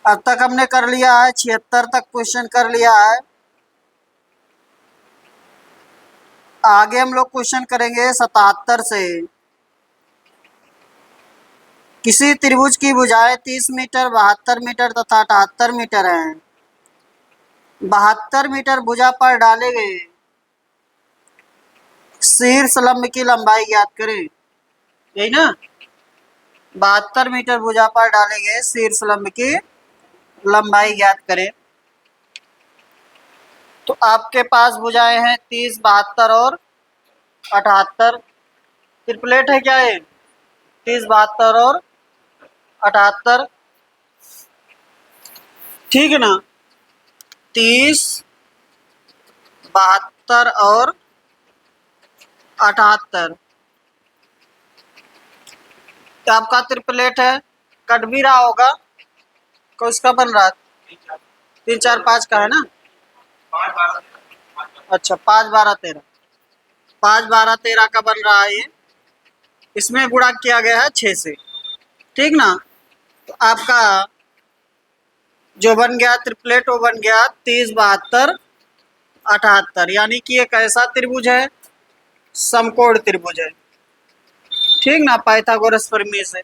अब तक हमने कर लिया है 76 तक क्वेश्चन कर लिया है। आगे हम लोग क्वेश्चन करेंगे 77 से। किसी त्रिभुज की भुजाएं 30 मीटर, 72 मीटर तथा 78 मीटर हैं। 72 मीटर भुजा पर डाले गए शीर्ष लंब की लंबाई ज्ञात करें। यही ना, 72 मीटर भुजा पर डाले गए शीर्ष लंब की लंबाई ज्ञात करें। तो आपके पास भुजाएं हैं 30, 72 और 78। ट्रिपलेट है क्या ये? 30, 72 और 78, ठीक है ना। 30, 72 और 78 आपका ट्रिपलेट है। कट भी रहा होगा, को इसका बन रहा 3, 4, 5 का है ना। अच्छा, 5, 12, 13, 5, 12, 13 का बन रहा है ये। इसमें गुणा किया गया है 6 से, ठीक ना। तो आपका जो बन गया ट्रिपलेट वो बन गया 30, 72, 78, यानी कि एक ऐसा त्रिभुज है, समकोण त्रिभुज है, ठीक ना। पाइथागोरस प्रमेय से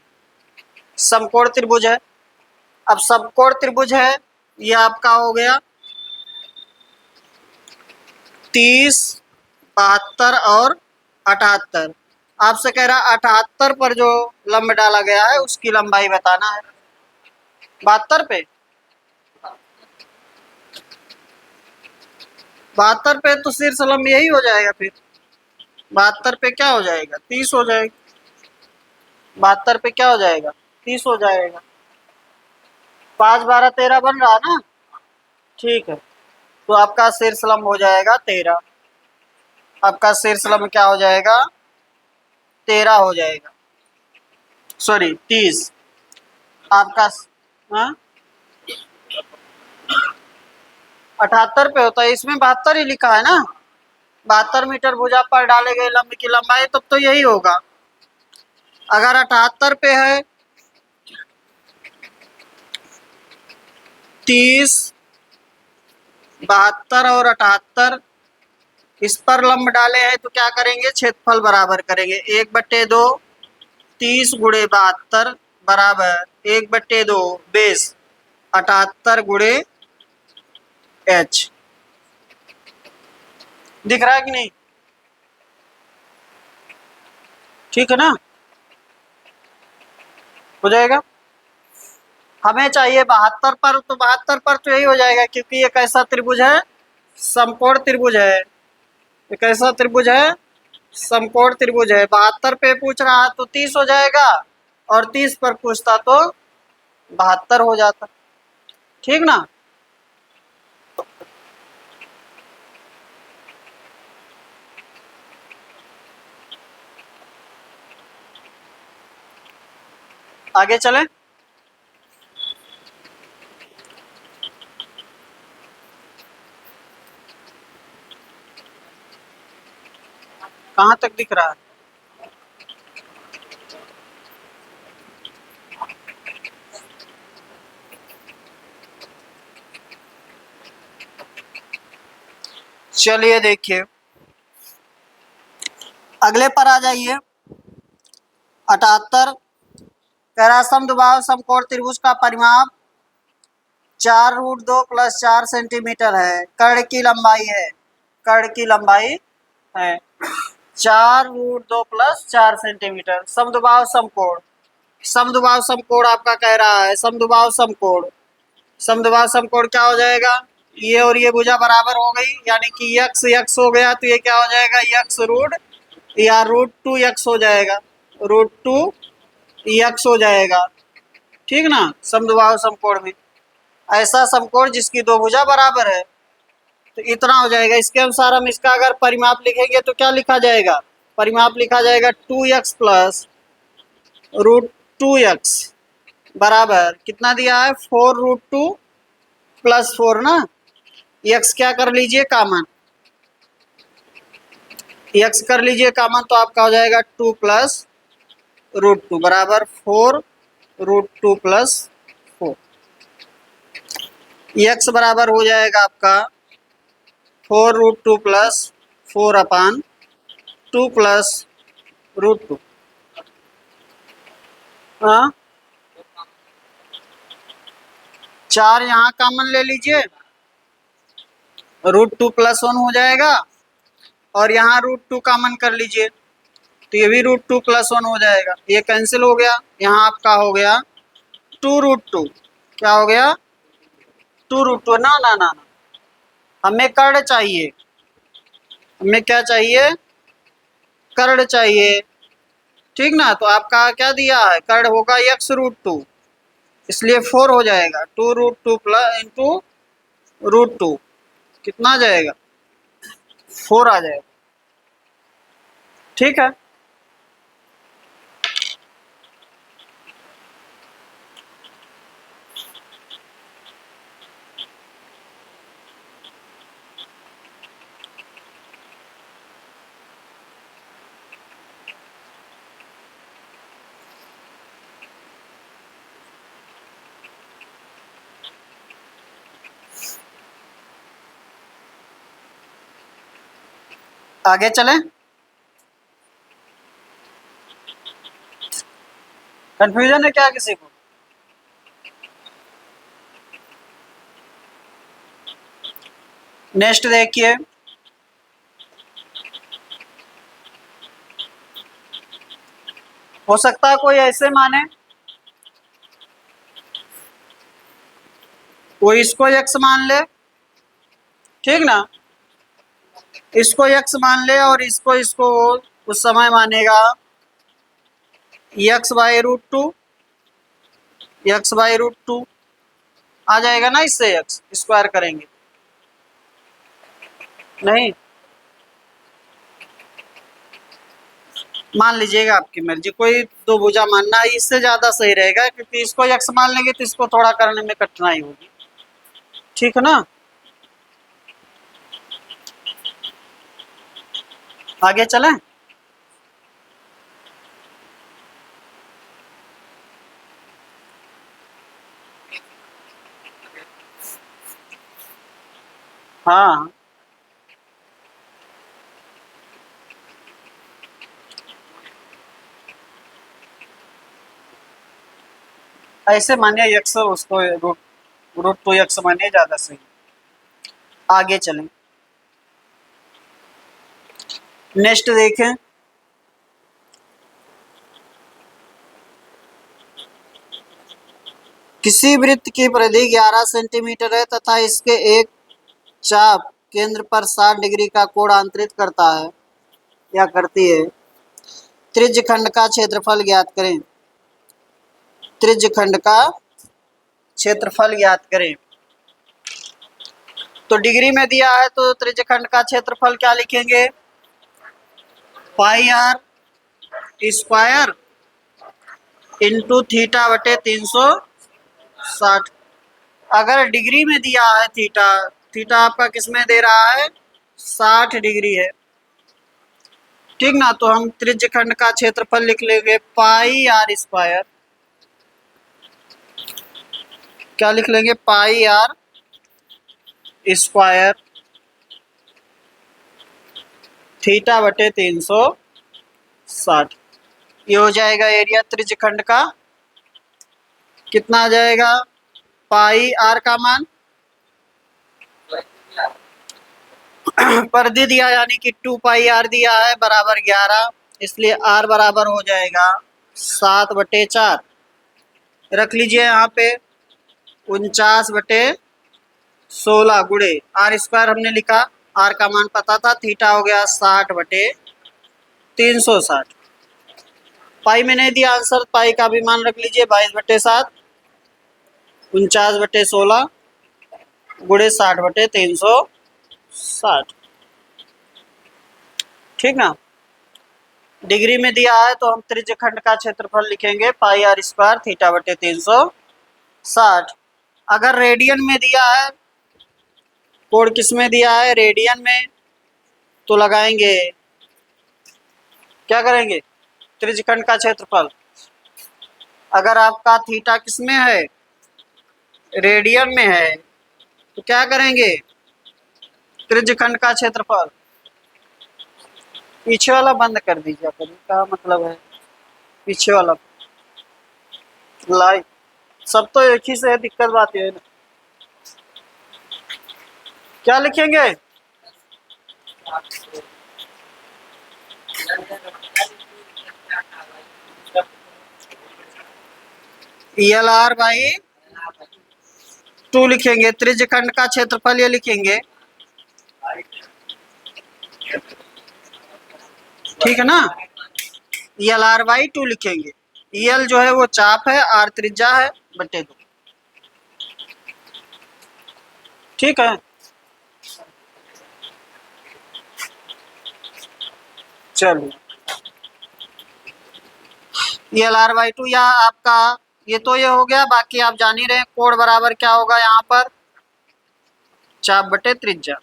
समकोण त्रिभुज है। अब समकोण त्रिभुज है, ये आपका हो गया 30, 72 और 78। आपसे कह रहा 78 पर जो लंब डाला गया है उसकी लंबाई बताना है। 72 पे, 72 पे तो शीर्ष लंब यही हो जाएगा। फिर 72 पे क्या हो जाएगा? 30 हो जाएगा। 72 पे क्या हो जाएगा? 30 हो जाएगा। 5, 12, 13 बन रहा ना, ठीक है। तो आपका शीर्ष लंब हो जाएगा 13। आपका शीर्ष लंब क्या हो जाएगा? 13 हो जाएगा, सॉरी 30। आपका हाँ 78 पे होता है, इसमें 72 ही लिखा है ना। 72 मीटर भुजा पर डाले गए लंब की लंबाई, तब तो यही होगा। अगर 78 पे है 30, 72 और 78, इस पर लंब डाले हैं तो क्या करेंगे? क्षेत्रफल बराबर करेंगे। 1/2 30 गुणे 72 बराबर 1/2 बेस 78 गुणे h। दिख रहा है कि नहीं? ठीक है ना, हो जाएगा। हमें चाहिए 72 पर, तो 72 पर तो यही हो जाएगा, क्योंकि एक ऐसा त्रिभुज है, समकोण त्रिभुज है। एक ऐसा त्रिभुज है, समकोण त्रिभुज है। 72 पे पूछ रहा तो 30 हो जाएगा, और 30 पर पूछता तो 72 हो जाता, ठीक ना। आगे चलें। कहाँ तक दिख रहा है? चलिए देखिए, अगले पर आ जाइए। 78 कह रहा समद्विबाहु समकोण त्रिभुज का परिमाप 4√2 + 4 सेंटीमीटर है। कर्ण की लंबाई है, कर्ण की लंबाई है 4√2 + 4 सेंटीमीटर। समद्विबाहु समकोण, समद्विबाहु समकोण आपका कह रहा है। समद्विबाहु समकोण, समद्विबाहु समकोण क्या हो जाएगा? ये और ये भुजा बराबर हो गई, यानी कि यक्स यक्स हो गया, तो ये क्या हो जाएगा? यक्स रूट या √2 यक्स हो जाएगा, √2 यक्स हो जाएगा, ठीक ना। समद्विबाहु समकोण में ऐसा समकोण जिसकी दो भुजा बराबर है, तो इतना हो जाएगा। इसके अनुसार हम इसका अगर परिमाप लिखेंगे तो क्या लिखा जाएगा? परिमाप लिखा जाएगा 2x + √2x बराबर कितना दिया है? 4√2 + 4 ना। x क्या कर लीजिए? कामन, x कर लीजिए कामन, तो आपका हो जाएगा 2 + √2 बराबर 4√2 + 4। x बराबर हो जाएगा आपका 4√2 प्लस 4/2 प्लस √2। हाँ, 4 यहाँ कॉमन ले लीजिए, √2 प्लस 1 हो जाएगा, और यहाँ √2 कॉमन कर लीजिए तो ये भी √2 प्लस 1 हो जाएगा। ये कैंसिल हो गया, यहाँ आपका हो गया 2√2। क्या हो गया? 2√2। ना ना ना ना, हमें कर्ण चाहिए, हमें क्या चाहिए? कर्ण चाहिए। ठीक ना, तो आपका क्या दिया है? कर्ण होगा x√2, इसलिए 4 हो जाएगा। 2√2 प्लस इंटू √2 कितना आ जाएगा? 4 आ जाएगा। ठीक है, आगे चलें। कंफ्यूजन है क्या किसी को? नेक्स्ट देखिए, हो सकता है कोई ऐसे माने, कोई इसको x मान ले, ठीक ना, इसको x मान ले और इसको इसको उस समय मानेगा x/√2, x/√2 आ जाएगा ना, इससे x स्क्वायर करेंगे। नहीं, मान लीजिएगा, आपकी मर्जी, कोई दो भुजा मानना है, इससे ज़्यादा सही रहेगा, क्योंकि इसको x मान लेंगे तो इसको थोड़ा करने में कठिनाई होगी। ठीक है ना, आगे चलें। हाँ, ऐसे मानिए x, उसको √2 x मानिए, ज़्यादा सही। आगे चलें, नेक्स्ट देखें। किसी वृत्त की परिधि 11 सेंटीमीटर है तथा इसके एक चाप केंद्र पर 60 डिग्री का कोण अंतरित करता है या करती है। त्रिज्यखंड का क्षेत्रफल ज्ञात करें। त्रिज्यखंड का क्षेत्रफल ज्ञात करें। तो डिग्री में दिया है तो त्रिज्यखंड का क्षेत्रफल क्या लिखेंगे? πr² इंटू थीटा बटे 360। अगर डिग्री में दिया है थीटा, थीटा आपका किस में दे रहा है? 60 डिग्री है। ठीक ना, तो हम त्रिज्यखंड का क्षेत्रफल लिख लेंगे πr²। क्या लिख लेंगे? πr² थीटा बटे 360। ये हो जाएगा एरिया त्रिज्यखंड का। कितना आ जाएगा? πr का मान परिधि दिया, यानी कि 2πr दिया है, बराबर 11, इसलिए r बराबर हो जाएगा 7/4। रख लीजिए यहाँ पे 49/16 गुणे r² हमने लिखा, r का मान पता था, थीटा हो गया 60/360। पाई में नहीं दिया आंसर, पाई का भी मान रख लीजिए 22/7, 49/16 गुणे 60/360। ठीक ना, डिग्री में दिया है तो हम त्रिज्यखंड का क्षेत्रफल लिखेंगे πr² थीटा बटे 360। अगर रेडियन में दिया है, कोण किस में दिया है? रेडियन में, तो लगाएंगे, क्या करेंगे? त्रिज्यखंड का क्षेत्रफल। अगर आपका थीटा किस में है? रेडियन में है, तो क्या करेंगे, त्रिज्यखंड का क्षेत्रफल, पीछे वाला बंद कर दीजिए, क्या मतलब है पीछे वाला, लाई सब तो एक ही से है, दिक्कत बात ये है ना। क्या लिखेंगे, एल आर बाई 2 लिखेंगे, त्रिज्यखंड का क्षेत्रफल ये लिखेंगे, ठीक है ना। एल आर बाई 2 लिखेंगे, एल जो है वो चाप है, आर त्रिज्या है, बटे 2, ठीक है। चलिए एल आर बाई 2 या आपका ये तो ये हो गया, बाकी आप जान ही रहे हैं कोण बराबर क्या होगा यहाँ पर, चाप बटे त्रिज्या,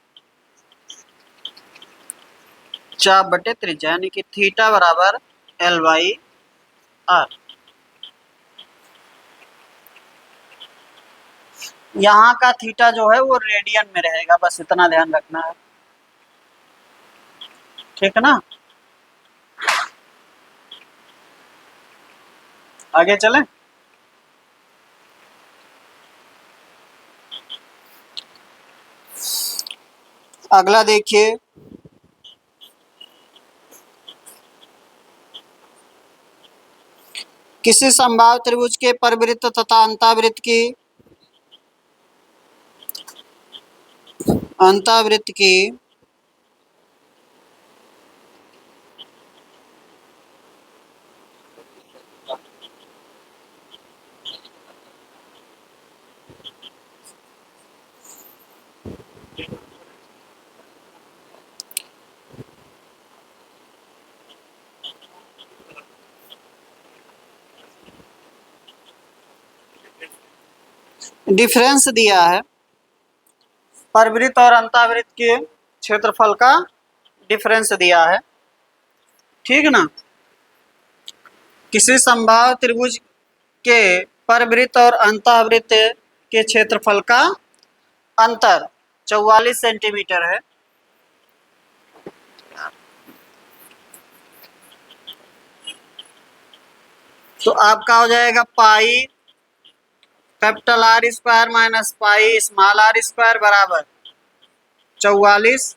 चाप बटे त्रिज्या, यानी कि थीटा बराबर एल बाई आर। यहाँ का थीटा जो है वो रेडियन में रहेगा, बस इतना ध्यान रखना है, ठीक है ना। आगे चलें, अगला देखिए, किसी समबाहु त्रिभुज के परिवृत्त तथा अंतःवृत्त की डिफरेंस दिया है, परिवृत्त और अंतःवृत्त के क्षेत्रफल का डिफरेंस दिया है, ठीक ना। किसी समबाहु त्रिभुज के परिवृत्त और अंतःवृत्त के क्षेत्रफल का अंतर 44 सेंटीमीटर है, तो आपका हो जाएगा pi capital R square minus pi small r square बराबर 44,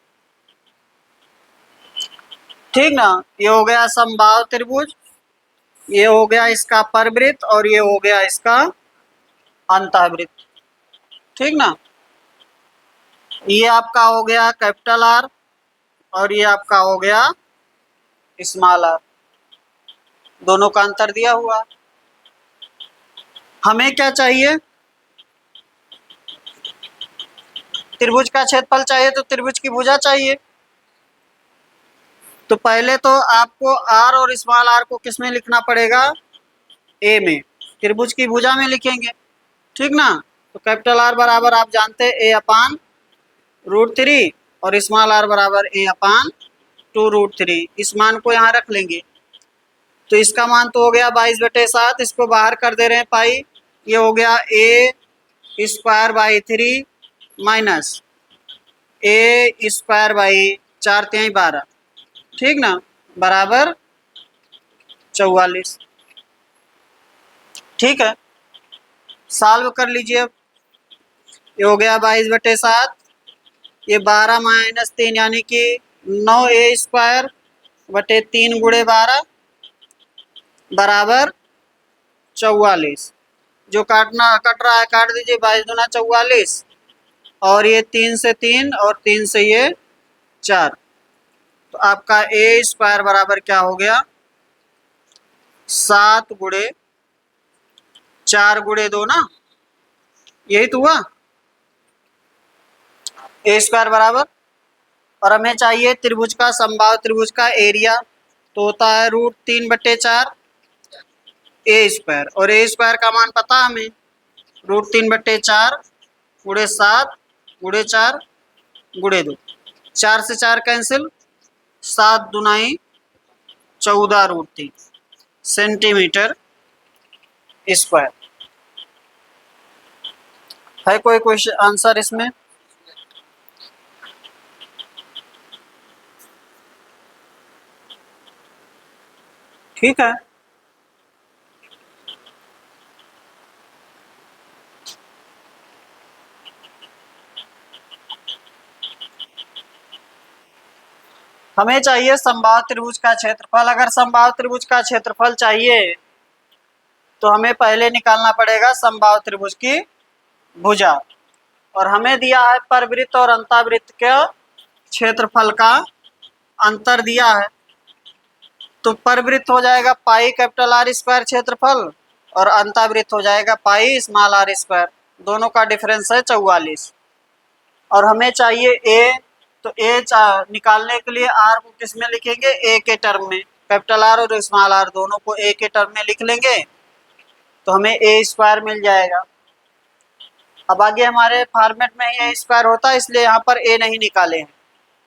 ठीक ना। ये हो गया समबाहु त्रिभुज, ये हो गया इसका परिवृत्त और ये हो गया इसका अंतःवृत्त, ठीक ना। ये आपका हो गया कैपिटल आर और ये आपका हो गया स्मॉल आर, दोनों का अंतर दिया हुआ। हमें क्या चाहिए, त्रिभुज का क्षेत्रफल चाहिए, तो त्रिभुज की भुजा चाहिए। तो पहले तो आपको आर और स्मॉल आर को किस में लिखना पड़ेगा, ए में, त्रिभुज की भुजा में लिखेंगे, ठीक ना। तो कैपिटल आर बराबर आप जानते हैं ए अपान √3 और स्मॉल आर बराबर ए अपान 2√3, इस मान को यहाँ रख लेंगे। तो इसका मान तो हो गया 22/7, इसको बाहर कर दे रहे हैं पाई, ये हो गया A square by 3 minus A square by 4×3=12, ठीक ना, बराबर 44, ठीक है। सॉल्व कर लीजिए, अब ये हो गया 22/7, ये 12 माइनस 3 यानी कि 9a स्क्वायर बटे 3×12 बराबर 44, जो काटना कट रहा है काट दीजिए, 22×2 = 44 और ये 3 से 3 और 3 से ये 4, तो आपका ए स्क्वायर बराबर क्या हो गया 7×4×2 ना, यही तो हुआ ए स्क्वायर बराबर। और हमें चाहिए त्रिभुज का समबाहु त्रिभुज का एरिया, तो होता है √3/4 ए स्क्वायर, और ए स्क्वायर का मान पता हमें √3/4 × 7 × 4 × 2, 4 से 4 कैंसिल, 7×2 = 14√3 सेंटीमीटर स्क्वायर। है कोई क्वेश्चन आंसर इसमें? ठीक है। हमें चाहिए समबाहु त्रिभुज का क्षेत्रफल। अगर समबाहु त्रिभुज का क्षेत्रफल चाहिए तो हमें पहले निकालना पड़ेगा समबाहु त्रिभुज की भुजा। और हमें दिया है परवृत्त और अंतावृत्त के क्षेत्रफल का अंतर दिया है। तो परवृत्त हो जाएगा पाई कैपिटल आर स्क्वायर क्षेत्रफल और अंतावृत्त हो जाएगा पाई स्मॉल आर स्क्वायर। दोनों का डिफरेंस है 44। और हमें चाहिए ए, तो ए निकालने के लिए आर को किस में लिखेंगे, ए के टर्म में। कैपिटल आर और स्मॉल आर दोनों को ए के टर्म में लिख लेंगे तो हमें ए स्क्वायर मिल जाएगा। अब आगे हमारे फॉर्मेट में ही ए स्क्वायर होता है, इसलिए यहाँ पर ए नहीं निकाले हैं,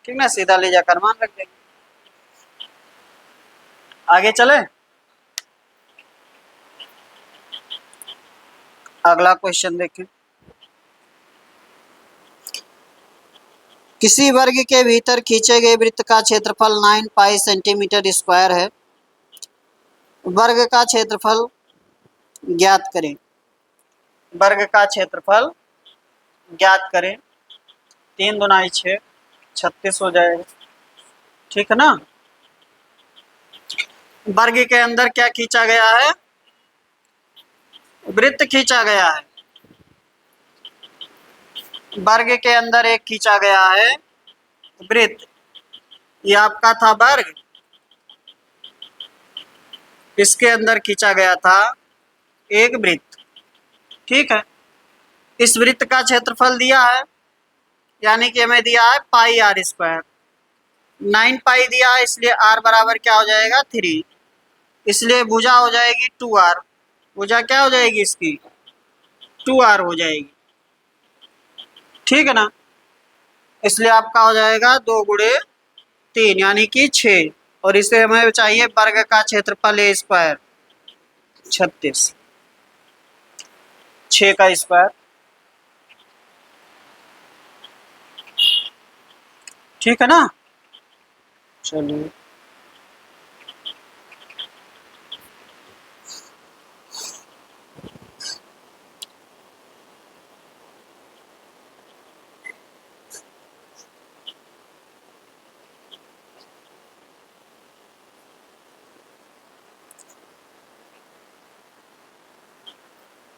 ठीक ना, सीधा ले जाकर मान रख देंगे। आगे चले, अगला क्वेश्चन देखें। किसी वर्ग के भीतर खींचे गए वृत्त का क्षेत्रफल 9 पाई सेंटीमीटर स्क्वायर है। वर्ग का क्षेत्रफल ज्ञात करें। वर्ग का क्षेत्रफल ज्ञात करें। 3 दूना 6, 36 हो जाएगा, ठीक है ना। वर्ग के अंदर क्या खींचा गया है, वृत्त खींचा गया है। वर्ग के अंदर एक खींचा गया है वृत्त, ये आपका था वर्ग, इसके अंदर खींचा गया था एक वृत्त, ठीक है। इस वृत्त का क्षेत्रफल दिया है, यानी कि हमें दिया है पाई आर स्क्वायर। 9 पाई दिया है, इसलिए आर बराबर क्या हो जाएगा 3, इसलिए भुजा हो जाएगी 2r। भुजा क्या हो जाएगी इसकी 2r हो जाएगी, ठीक है ना। इसलिए आपका हो जाएगा 2 गुणे 3 यानी कि 6। और इसे हमें चाहिए वर्ग का क्षेत्रफल ए स्क्वायर 36, 6 का स्क्वायर, ठीक है ना। चलिए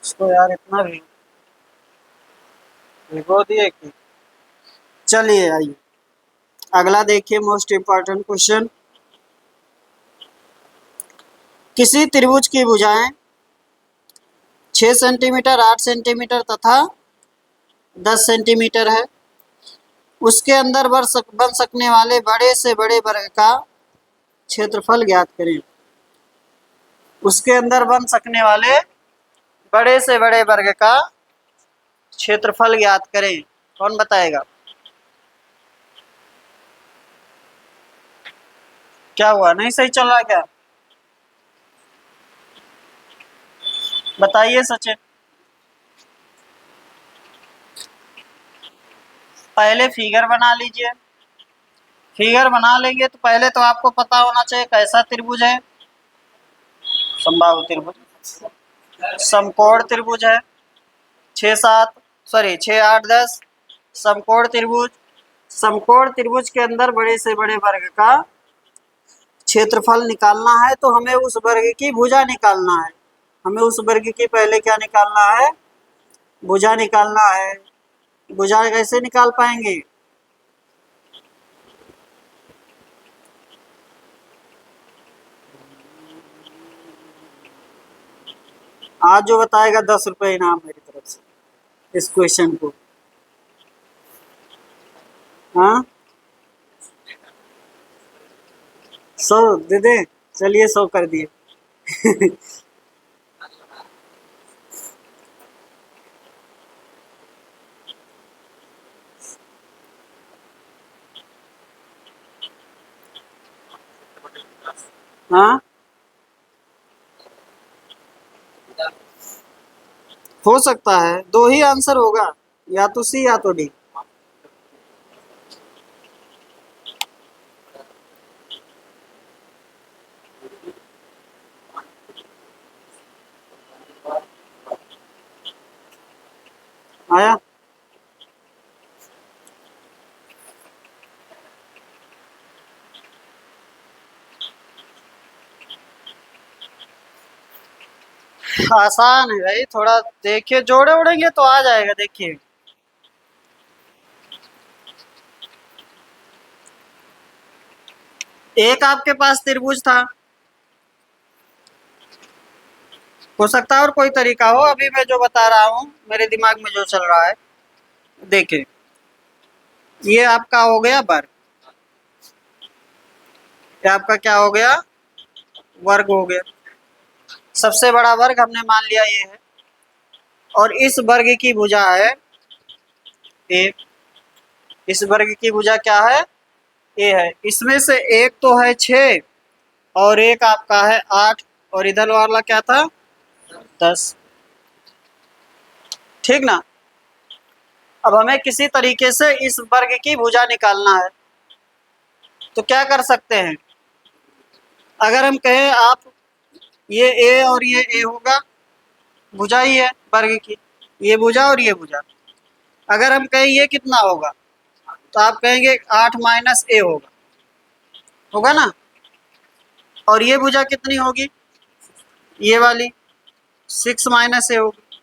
इसको यार इतना भी भिगो दिए कि। चलिए आइए अगला देखिए, मोस्ट इंपॉर्टेंट क्वेश्चन। किसी त्रिभुज की भुजाएं 6 सेंटीमीटर, 8 सेंटीमीटर तथा 10 सेंटीमीटर है। उसके अंदर बन सकने वाले बड़े से बड़े वर्ग का क्षेत्रफल ज्ञात करें। उसके अंदर बन सकने वाले बड़े से बड़े वर्ग का क्षेत्रफल ज्ञात करें। कौन बताएगा, क्या हुआ, नहीं सही चल रहा क्या, बताइए सचिन। पहले फिगर बना लीजिए। फिगर बना लेंगे तो पहले तो आपको पता होना चाहिए कैसा त्रिभुज है, समबाहु त्रिभुज, समकोण त्रिभुज है। 6 8 10 समकोण त्रिभुज। समकोण त्रिभुज के अंदर बड़े से बड़े वर्ग का क्षेत्रफल निकालना है, तो हमें उस वर्ग की भुजा निकालना है। हमें उस वर्ग की पहले क्या निकालना है, भुजा निकालना है। भुजा कैसे निकाल पाएंगे, आज जो बताएगा 10 रुपये इनाम मेरी तरफ से इस क्वेश्चन को। हाँ 100 दे दे, चलिए 100 कर दिए। हाँ हो सकता है, 2 ही आंसर होगा, या तो सी या तो डी। आया। आसान है भाई, थोड़ा देखिए, जोड़े उड़ेंगे तो आ जाएगा। देखिए एक आपके पास त्रिभुज था, हो सकता है और कोई तरीका हो, अभी मैं जो बता रहा हूँ मेरे दिमाग में जो चल रहा है। देखिए ये आपका हो गया वर्ग, ये आपका क्या हो गया, वर्ग हो गया। सबसे बड़ा वर्ग हमने मान लिया ये है, और इस वर्ग की भुजा है ए। इस वर्ग की भुजा क्या है, ए है। इसमें से एक तो है 6 और एक आपका है 8, और इधर वाला क्या था, 10। ठीक ना। अब हमें किसी तरीके से इस वर्ग की भुजा निकालना है, तो क्या कर सकते हैं। अगर हम कहें आप ये ए और ये ए होगा, भुजा ही है वर्ग की, ये भुजा और ये भुजा। अगर हम कहें ये कितना होगा, तो आप कहेंगे 8 माइनस ए होगा, होगा ना। और ये भुजा कितनी होगी, ये वाली 6 माइनस ए होगी।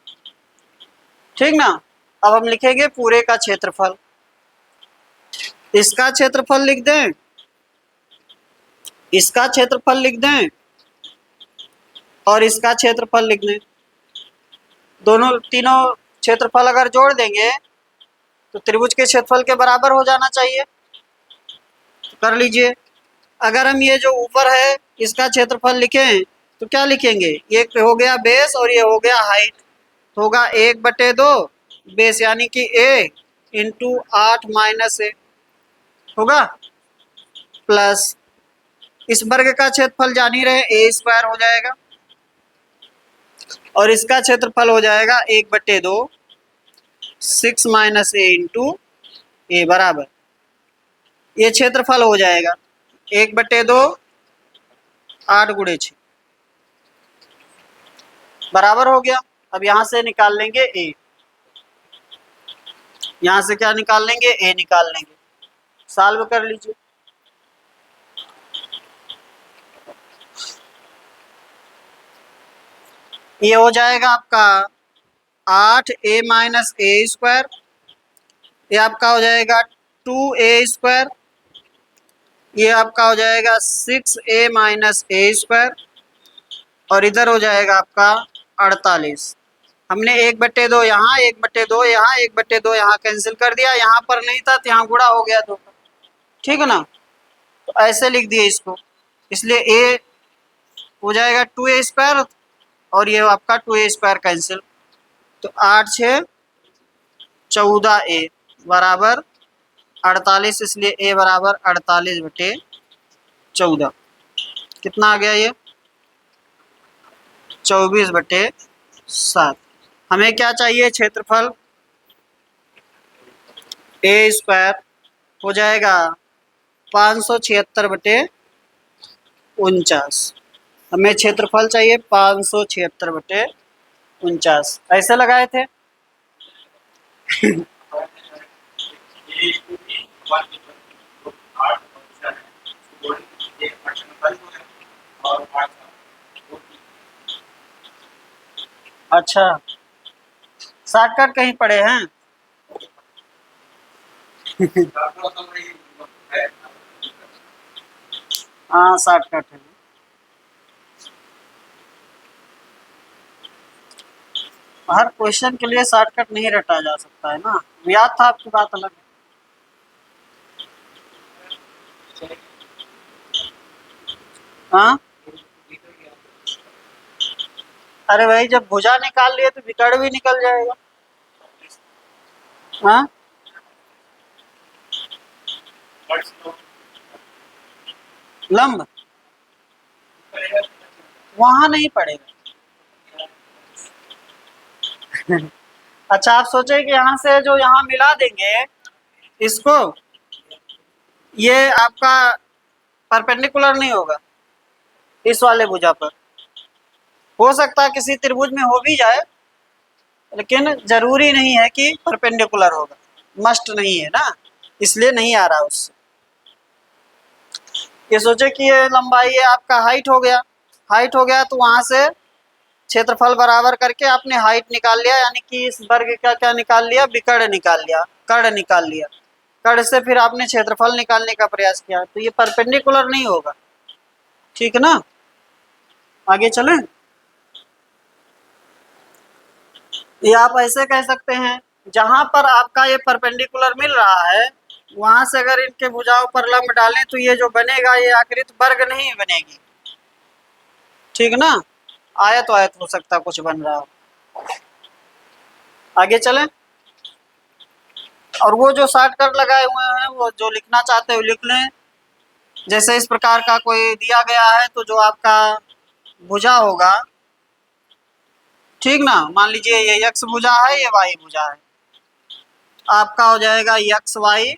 ठीक ना। अब हम लिखेंगे पूरे का क्षेत्रफल, इसका क्षेत्रफल लिख दें, इसका क्षेत्रफल लिख दें, और इसका क्षेत्रफल लिख दें। दोनों तीनों क्षेत्रफल अगर जोड़ देंगे तो त्रिभुज के क्षेत्रफल के बराबर हो जाना चाहिए। तो कर लीजिए। अगर हम ये जो ऊपर है इसका क्षेत्रफल लिखें तो क्या लिखेंगे, ये हो गया बेस और ये हो गया हाइट, तो होगा 1/2 बेस यानी कि ए इंटू 8 माइनस ए होगा, प्लस इस वर्ग का क्षेत्रफल जान ही रहे ए स्क्वायर हो जाएगा, और इसका क्षेत्रफल हो जाएगा 1/2 6 माइनस ए इंटू ए बराबर, ये क्षेत्रफल हो जाएगा 1/2 8 गुणे 6 बराबर हो गया। अब यहाँ से निकाल लेंगे ए, यहाँ से क्या निकाल लेंगे, ए निकाल लेंगे। सॉल्व कर लीजिए। ये हो जाएगा आपका 8a माइनस ए स्क्वायर, ये आपका हो जाएगा 2a स्क्वायर, ये आपका हो जाएगा 6a माइनस ए स्क्वायर, और इधर हो जाएगा आपका 48। हमने 1/2 यहाँ, 1/2 यहाँ, 1/2 यहाँ कैंसिल कर दिया, यहाँ पर नहीं था तो यहाँ गुणा हो गया 2 का। ठीक है ना। तो ऐसे लिख दिए इसको, इसलिए ए हो जाएगा 2a स्क्वायर, और ये आपका 2a स्क्वायर कैंसिल, तो 8 6 14a बराबर 48, इसलिए ए बराबर 48/14। कितना आ गया ये, 24/7। हमें क्या चाहिए, क्षेत्रफल। ए स्क्वायर हो जाएगा 576/49, हमें क्षेत्रफल चाहिए 576/49, ऐसे लगाए थे। अच्छा, शॉर्टकट कहीं पड़े हैं। हाँ शॉर्टकट है। हर क्वेश्चन के लिए शॉर्टकट नहीं रटा जा सकता है ना, याद था आपकी बात अलग है। हाँ अरे भाई, जब भुजा निकाल लिए तो विकर्ण भी निकल जाएगा। हाँ लंब वहां नहीं पड़ेगा। अच्छा, आप सोचे कि यहाँ से जो यहाँ मिला देंगे इसको, ये आपका परपेंडिकुलर नहीं होगा इस वाले भुजा पर। हो सकता है किसी त्रिभुज में हो भी जाए, लेकिन जरूरी नहीं है कि परपेंडिकुलर होगा, मस्ट नहीं है ना, इसलिए नहीं आ रहा उससे। ये सोचे कि ये लंबाई है, आपका हाइट हो गया, हाइट हो गया तो वहां से क्षेत्रफल बराबर करके आपने हाइट निकाल लिया, यानी कि इस वर्ग का क्या निकाल लिया, विकर्ण निकाल लिया, कर्ण निकाल लिया। कर्ण से फिर आपने क्षेत्रफल निकालने का प्रयास किया, तो ये परपेंडिकुलर नहीं होगा। ठीक है ना, आगे चलें। ये आप ऐसे कह सकते हैं, जहां पर आपका ये परपेंडिकुलर मिल रहा है वहां से अगर इनके भुजाओं पर लंब डालें तो ये जो बनेगा ये आकृति वर्ग नहीं बनेगी। ठीक ना, आयत आयत हो सकता कुछ बन रहा हो। आगे चलें। और वो जो शॉर्टकट लगाए हुए हैं वो जो लिखना चाहते हो लिख लें। जैसे इस प्रकार का कोई दिया गया है तो जो आपका भुजा होगा, ठीक ना, मान लीजिए ये एक्स भुजा है, ये वाई भुजा है, आपका हो जाएगा एक्स वाई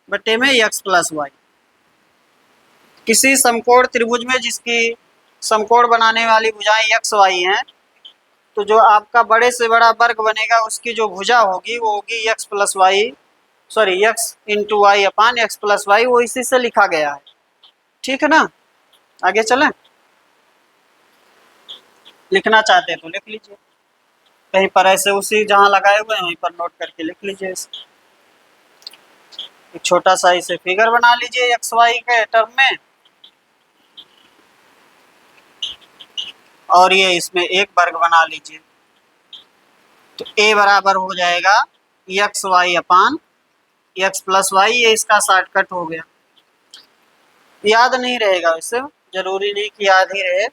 बटे में एक्स प्लस वाई। किसी समकोण त्रिभुज में जिसकी समकोण बनाने वाली भुजाएं एक्स वाई हैं, तो जो आपका बड़े से बड़ा वर्ग बनेगा उसकी जो भुजा होगी वो होगी X plus Y, sorry X into Y upon X plus Y, वो इसी से लिखा गया है। ठीक है ना, आगे चलें। लिखना चाहते हैं तो लिख लीजिए, कहीं पर ऐसे उसी जहां लगाए हुए हैं वहीं पर नोट करके लिख लीजिए। एक छोटा सा इसे फिगर बना लीजिए एक्स वाई के टर्म में, और ये इसमें एक वर्ग बना लीजिए। तो a बराबर हो जाएगा x Y upon X plus Y, ये इसका शॉर्टकट हो गया। याद नहीं रहेगा, वैसे जरूरी नहीं कि याद ही रहे,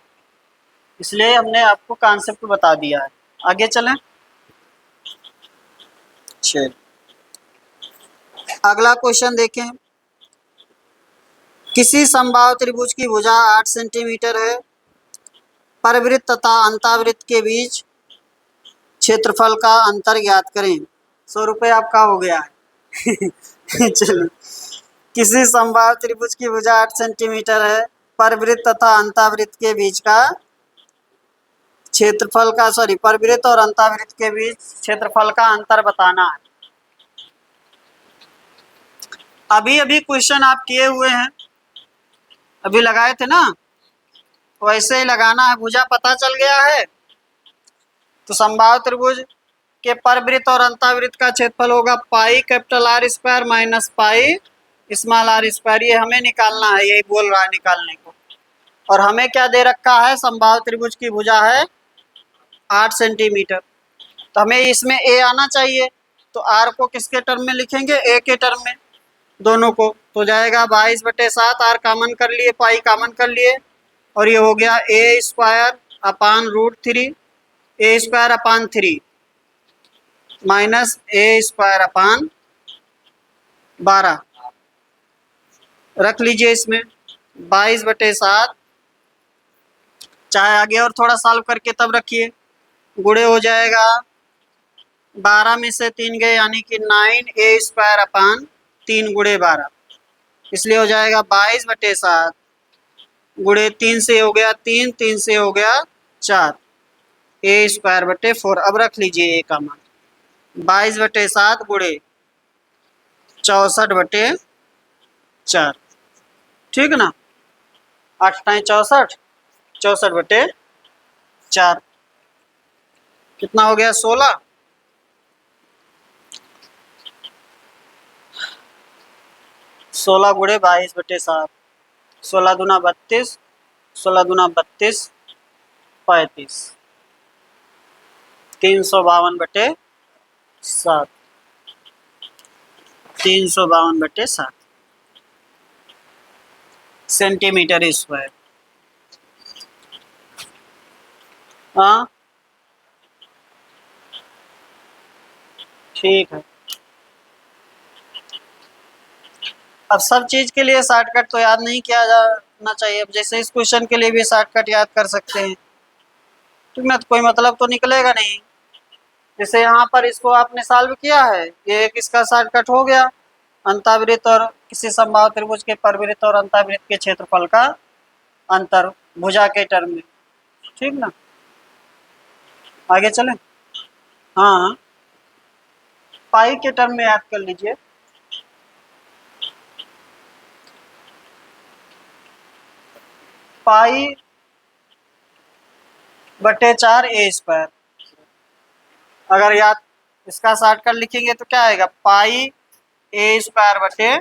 इसलिए हमने आपको कॉन्सेप्ट बता दिया है। आगे चलें। चलिए अगला क्वेश्चन देखें। किसी समबाहु त्रिभुज की भुजा 8 सेंटीमीटर है, परिवृत्त तथा अंतावृत्त के बीच क्षेत्रफल का अंतर ज्ञात करें। 100 रुपये आपका हो गया है। चलिए, किसी समबाहु त्रिभुज की भुजा 8 सेंटीमीटर है, परिवृत्त तथा अंतावृत्त के बीच का क्षेत्रफल का, सॉरी, परिवृत्त और अंतावृत्त के बीच क्षेत्रफल का अंतर बताना है। अभी अभी क्वेश्चन आप किए हुए हैं, अभी लगाए थे ना, वैसे ही लगाना है। भुजा पता चल गया है तो समबाहु त्रिभुज के परिवृत्त और अंतावृत्त का क्षेत्रफल होगा pi capital R square minus pi small r square. ये हमें निकालना है, यही बोल रहा है निकालने को। और हमें क्या दे रखा है, समबाहु त्रिभुज की भुजा है 8 सेंटीमीटर, तो हमें इसमें ए आना चाहिए। तो आर को किसके टर्म में लिखेंगे, ए के टर्म में, दोनों को। तो जाएगा 22/7, आर कामन कर लिए, पाई कामन कर लिए, और ये हो गया A square upon √3, A square upon 3 minus A square upon 12 रख लीजिए इसमें। 22/7, चाहे आगे और थोड़ा सॉल्व करके तब रखिए, गुणे हो जाएगा 12 में से 3 गए यानी कि 9 ए स्क्वायर अपान 3 गुणे 12, इसलिए हो जाएगा 22/7 गुणे 3 से हो गया 3, 3 से हो गया 4, ए स्क्वायर बटे 4। अब रख लीजिए ए का मान, 22/7 गुणे 64/4, ठीक है ना, 8 × 64, 64/4 कितना हो गया, 16। 16 गुणे 22/7, 16 दूना 32, 16 दूना 32, 35, 352/7, 352/7 सेंटीमीटर स्क्वायर। हाँ ठीक है। अब सब चीज़ के लिए शॉर्टकट तो याद नहीं किया जाना चाहिए। अब जैसे इस क्वेश्चन के लिए भी शॉर्टकट याद कर सकते हैं, ठीक ना, तो कोई मतलब तो निकलेगा नहीं। जैसे यहाँ पर इसको आपने सॉल्व किया है, ये एक इसका शॉर्टकट हो गया, अंतावृत्त और किसी समबाहु त्रिभुज के परिवृत्त और अंतावृत्त के क्षेत्रफल का अंतर भुजा के टर्म में, ठीक ना, आगे चलें। हाँ, पाई के टर्म में याद कर लीजिए। पाई बटे 4 a²। अगर याद इसका शॉर्टकट लिखेंगे तो क्या आएगा, पाई a² बटे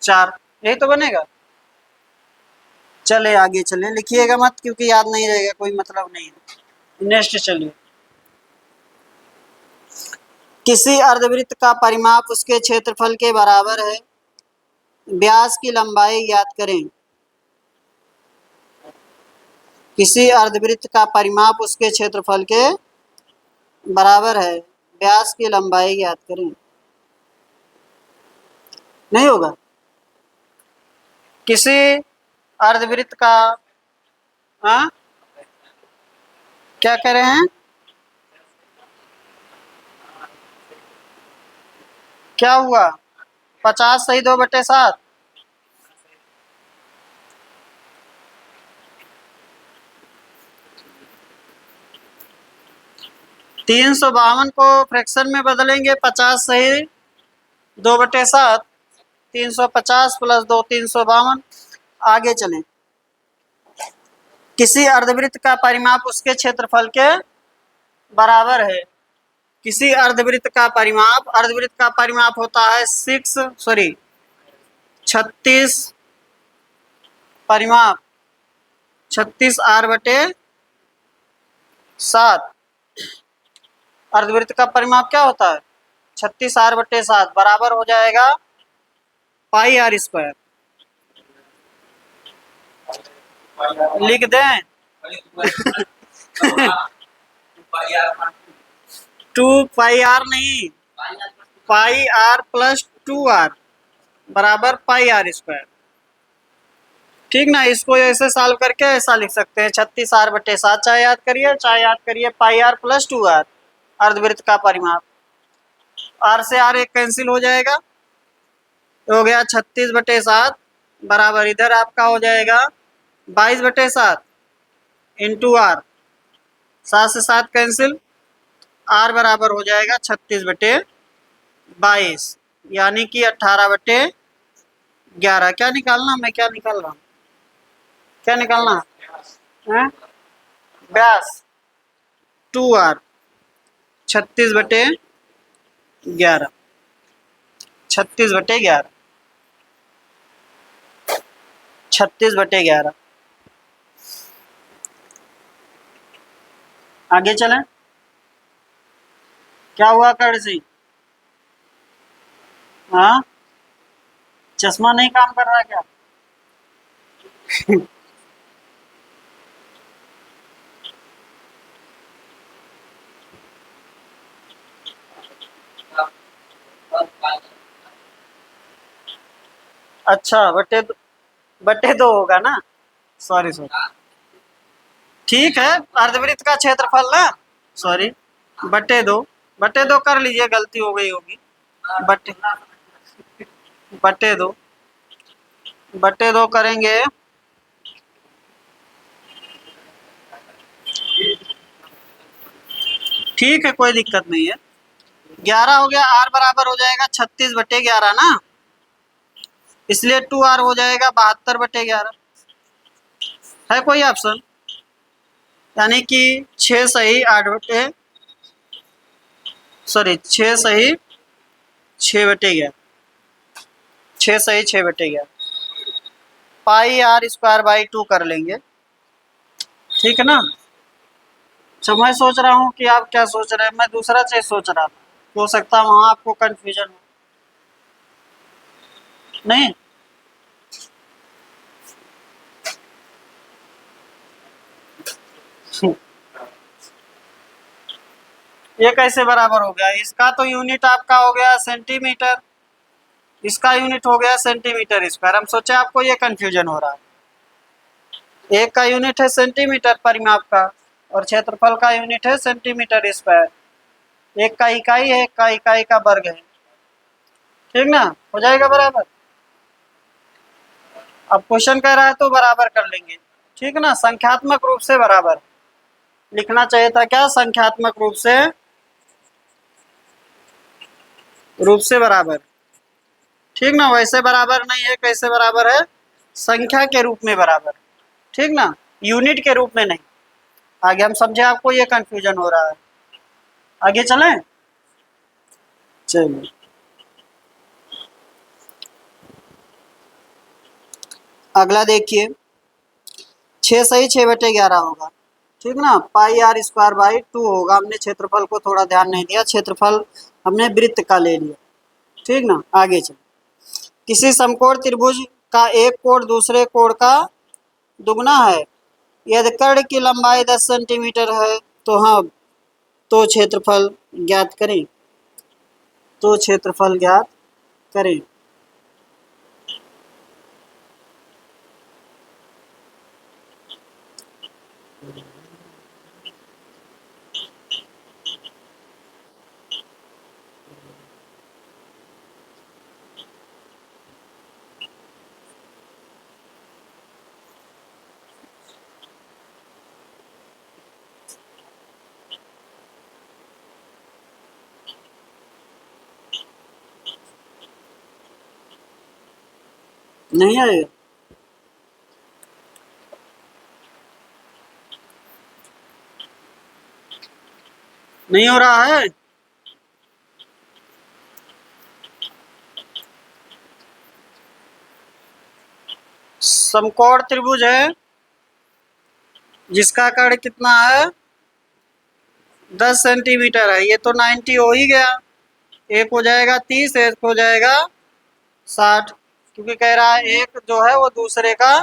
4, यही तो बनेगा। चले आगे चले, लिखिएगा मत क्योंकि याद नहीं रहेगा, कोई मतलब नहीं है। नेक्स्ट चलिए, किसी अर्धवृत्त का परिमाप उसके क्षेत्रफल के बराबर है, व्यास की लंबाई ज्ञात करें। किसी अर्धवृत्त का परिमाप उसके क्षेत्रफल के बराबर है, व्यास की लंबाई ज्ञात करें। नहीं होगा। किसी अर्धवृत्त का, हाँ क्या कह रहे हैं, क्या हुआ, 50 सही 2/7। 352 को फ्रैक्शन में बदलेंगे, 50 सही 2/7, 350 प्लस 2 352। आगे चलें, किसी अर्धवृत्त का परिमाप उसके क्षेत्रफल के बराबर है। किसी अर्धवृत्त का परिमाप, अर्धवृत्त का परिमाप होता है 36 परिमाप 36r/7। अर्धवृत्त का परिमाप क्या होता है, 36r/7 बराबर हो जाएगा πr²। लिख दें 2πr नहीं, πr + 2r बराबर πr²। ठीक ना, इसको ऐसे सॉल्व करके ऐसा लिख सकते हैं, 36r/7 चाहे याद करिए πr + 2r अर्धवृत्त का परिमाप। r से r एक कैंसिल हो जाएगा, तो हो गया 36/7 बराबर इधर आपका हो जाएगा 22/7 इंटू r, 7 से 7 कैंसिल, r बराबर हो जाएगा 36/22 यानी कि 18/11। क्या निकालना, मैं क्या निकाल रहा हूँ, क्या निकालना है, व्यास 2r 36/11, 36/11, 36/11। आगे चलें, क्या हुआ कर्ण सिंह, हाँ चश्मा नहीं काम कर रहा क्या अच्छा बटे दो होगा ना, सॉरी ठीक है, अर्धवृत्त का क्षेत्रफल ना, सॉरी बटे दो कर लीजिए, गलती हो गई होगी। बटे बटे दो करेंगे, ठीक है कोई दिक्कत नहीं है। 11 हो गया, r बराबर हो जाएगा 36/11 ना, इसलिए 2r हो जाएगा 72/11। है कोई ऑप्शन, यानी कि 6 सही 6 सही 6/11, 6 सही 6/11, πr²/2 कर लेंगे, ठीक है ना। तो मैं सोच रहा हूँ कि आप क्या सोच रहे हैं, मैं दूसरा चीज सोच रहा था, हो सकता है वहां आपको कंफ्यूजन हो। नहीं ये कैसे बराबर हो गया, इसका तो यूनिट आपका हो गया सेंटीमीटर, इसका यूनिट हो गया सेंटीमीटर²। हम सोचे आपको ये कंफ्यूजन हो रहा है, एक का यूनिट है सेंटीमीटर परिमाप का, और क्षेत्रफल का यूनिट है सेंटीमीटर²। एक का इकाई है, एक का इकाई का वर्ग है, ठीक ना, हो जाएगा बराबर। अब क्वेश्चन कह रहा है तो बराबर कर लेंगे, ठीक ना, संख्यात्मक रूप से बराबर लिखना चाहिए था, क्या संख्यात्मक रूप से रूप से बराबर, ठीक ना। वैसे बराबर नहीं है, कैसे बराबर है? संख्या के रूप में बराबर, ठीक ना, यूनिट के रूप में नहीं। आगे हम समझे, आपको ये कंफ्यूजन हो रहा है। आगे चलें, चलिए अगला देखिए। 6 सही 6/11 होगा, ठीक ना। पाई आर स्क्वायर बाई 2 होगा। हमने क्षेत्रफल को थोड़ा ध्यान नहीं दिया, क्षेत्रफल हमने वृत्त का ले लिया, ठीक ना। आगे चलो, किसी समकोण त्रिभुज का एक कोण दूसरे कोण का दुगना है, यदि कर्ण की लंबाई 10 सेंटीमीटर है तो हाँ, तो क्षेत्रफल ज्ञात करें। तो क्षेत्रफल ज्ञात करें। नहीं आएगा, नहीं हो रहा है। समकोण त्रिभुज है जिसका कर्ण कितना है, 10 सेंटीमीटर है। ये तो 90 हो ही गया, एक हो जाएगा 30, एक हो जाएगा 60, क्योंकि कह रहा है एक जो है वो दूसरे का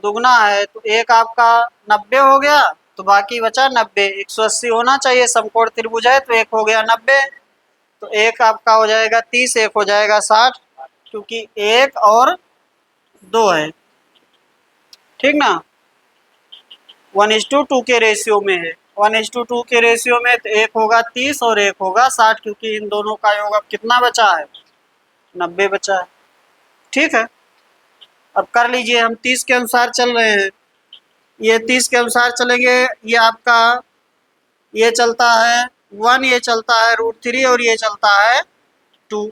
दुगना है। तो एक आपका 90 हो गया, तो बाकी बचा 90। 180 होना चाहिए, समकोण त्रिभुज है तो एक हो गया 90, तो एक आपका हो जाएगा 30, एक हो जाएगा 60, क्योंकि एक और दो है, ठीक ना। 1:2 के रेशियो में है, 1:2 के रेशियो में, तो एक होगा 30 और एक होगा 60, क्योंकि इन दोनों का योग अब कितना बचा है, 90 बचा है, ठीक है। अब कर लीजिए, हम 30 के अनुसार चल रहे हैं, ये 30 के अनुसार चलेंगे। ये आपका ये चलता है 1, ये चलता है √3 और ये चलता है 2,